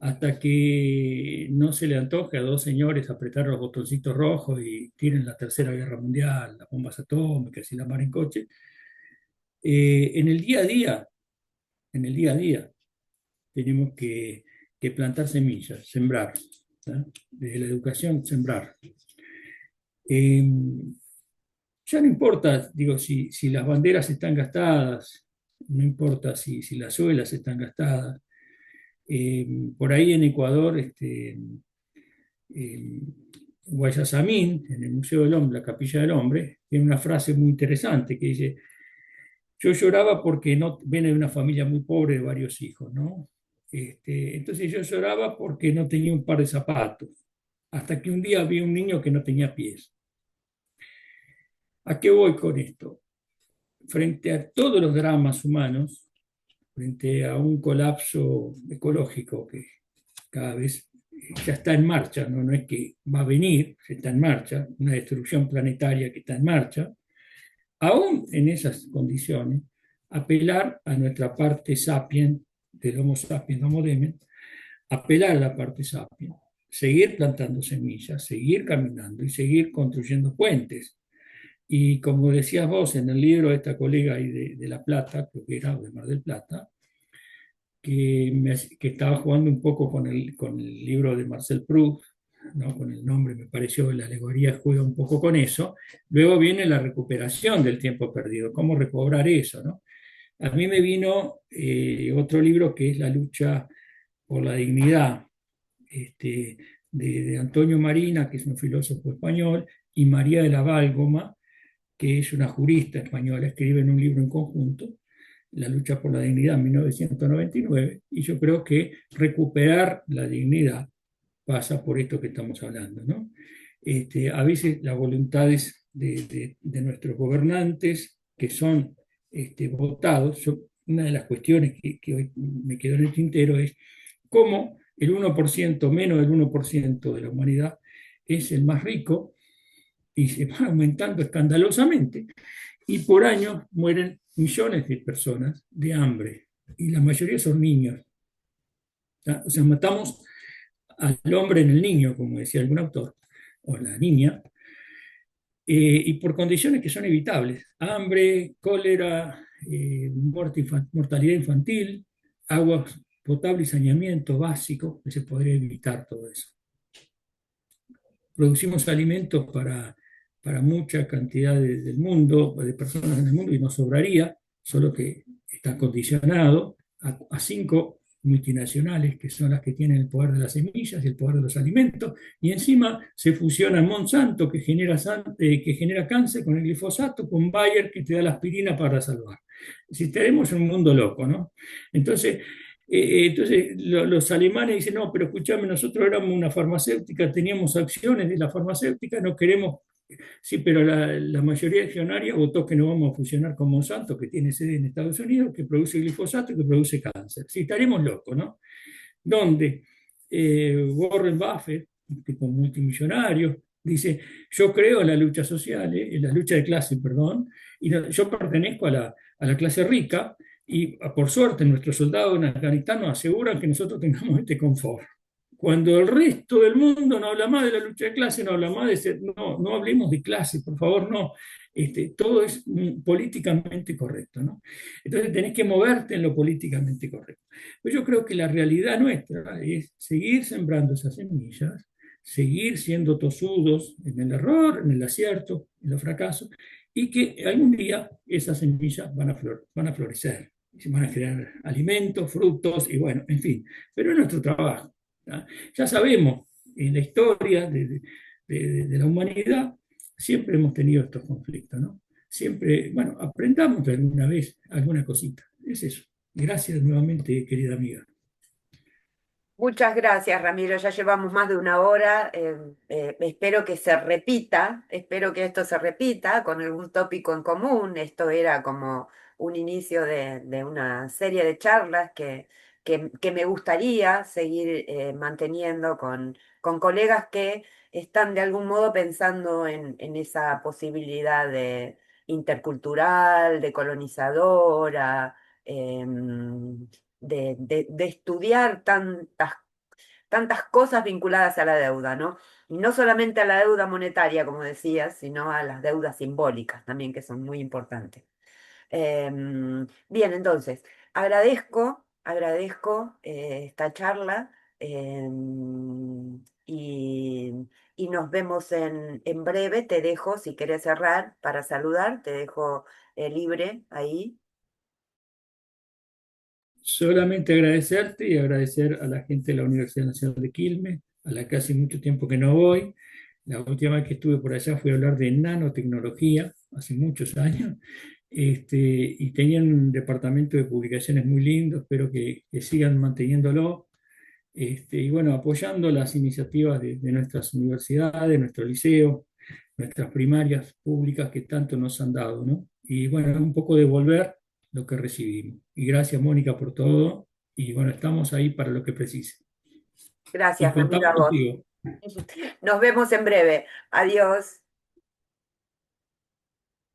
Hasta que no se le antoje a dos señores apretar los botoncitos rojos y tiren la Tercera Guerra Mundial, las bombas atómicas y la mar en coche. En el día a día, en el día a día, tenemos que plantar semillas, sembrar, ¿no? Desde la educación, sembrar. Eh, ya no importa, digo, si las banderas están gastadas, no importa si las suelas están gastadas. Por ahí en Ecuador, eh, Guayasamín, en el Museo del Hombre, la Capilla del Hombre, tiene una frase muy interesante que dice, yo lloraba porque no viene de una familia muy pobre de varios hijos, ¿no? Entonces yo lloraba porque no tenía un par de zapatos, hasta que un día vi un niño que no tenía pies. ¿A qué voy con esto? Frente a todos los dramas humanos, frente a un colapso ecológico que cada vez ya está en marcha, ¿no? No es que va a venir, ya está en marcha, una destrucción planetaria que está en marcha, aún en esas condiciones, apelar a nuestra parte sapiens del Homo sapiens Homo demen, apelar a la parte sapiens, seguir plantando semillas, seguir caminando y seguir construyendo puentes. Y como decías vos en el libro de esta colega ahí de La Plata, creo que era de Mar del Plata, que estaba jugando un poco con el libro de Marcel Proust, ¿no? Con el nombre me pareció, la alegoría juega un poco con eso. Luego viene la recuperación del tiempo perdido, cómo recobrar eso, ¿no? A mí me vino otro libro que es La lucha por la dignidad, de Antonio Marina, que es un filósofo español, y María de la Válgoma, que es una jurista española, escriben un libro en conjunto, La lucha por la dignidad en 1999, y yo creo que recuperar la dignidad pasa por esto que estamos hablando, ¿no? A veces las voluntades de nuestros gobernantes que son votados, una de las cuestiones que hoy me quedó en el tintero es cómo el 1%, menos del 1% de la humanidad es el más rico y se va aumentando escandalosamente y por año mueren millones de personas de hambre y la mayoría son niños. ¿Tá? O sea, matamos al hombre en el niño, como decía algún autor, o la niña, y por condiciones que son evitables. Hambre, cólera, mortalidad infantil, agua potable y saneamiento básico, que se podría evitar todo eso. Producimos alimentos para mucha cantidad del mundo, de personas en el mundo, y nos sobraría, solo que está condicionado a cinco multinacionales que son las que tienen el poder de las semillas y el poder de los alimentos, y encima se fusiona Monsanto que genera cáncer con el glifosato, con Bayer que te da la aspirina para salvar. Si tenemos un mundo loco, ¿no? Entonces, los alemanes dicen, no, pero escúchame, nosotros éramos una farmacéutica, teníamos acciones de la farmacéutica, no queremos, sí, pero la mayoría accionaria votó que no vamos a fusionar con Monsanto, que tiene sede en Estados Unidos, que produce glifosato y que produce cáncer. Sí, estaremos locos, ¿no? Donde Warren Buffett, un tipo multimillonario, dice, yo creo en la lucha social, en la lucha de clase, perdón, y yo pertenezco a la clase rica, Y por suerte nuestros soldados en Afganistán nos aseguran que nosotros tengamos este confort. Cuando el resto del mundo no habla más de la lucha de clase, no habla más de ser, no, no hablemos de clase, por favor, no. Todo es políticamente correcto, ¿no? Entonces tenés que moverte en lo políticamente correcto. Pero yo creo que la realidad nuestra es seguir sembrando esas semillas, seguir siendo tosudos en el error, en el acierto, en los fracasos, y que algún día esas semillas van a florecer, se van a crear alimentos, frutos, y bueno, en fin, pero es nuestro trabajo. ¿Ya? Ya sabemos, en la historia de la humanidad, siempre hemos tenido estos conflictos, ¿no? Siempre, bueno, aprendamos de alguna vez alguna cosita. Es eso. Gracias nuevamente, querida amiga. Muchas gracias, Ramiro. Ya llevamos más de una hora. Espero que se repita, espero que esto se repita con algún tópico en común. Esto era como un inicio de una serie de charlas que me gustaría seguir manteniendo con colegas que están de algún modo pensando en esa posibilidad de intercultural, de colonizadora. De estudiar tantas cosas vinculadas a la deuda, ¿no? Y no solamente a la deuda monetaria, como decías, sino a las deudas simbólicas también, que son muy importantes. Bien, entonces, agradezco esta charla y, y nos vemos en breve. Te dejo, si querés cerrar para saludar, te dejo libre ahí. Solamente agradecerte y agradecer a la gente de la Universidad Nacional de Quilmes, a la que hace mucho tiempo que no voy. La última vez que estuve por allá fui a hablar de nanotecnología, hace muchos años, y tenían un departamento de publicaciones muy lindo, espero que sigan manteniéndolo, y bueno, apoyando las iniciativas de nuestras universidades, nuestro liceo, nuestras primarias públicas que tanto nos han dado, ¿no? Y bueno, un poco devolver lo que recibimos. Y gracias, Mónica, por todo. Y bueno, estamos ahí para lo que precise. Y Gracias, Ramiro, contamos a vos. contigo. Nos vemos en breve. Adiós.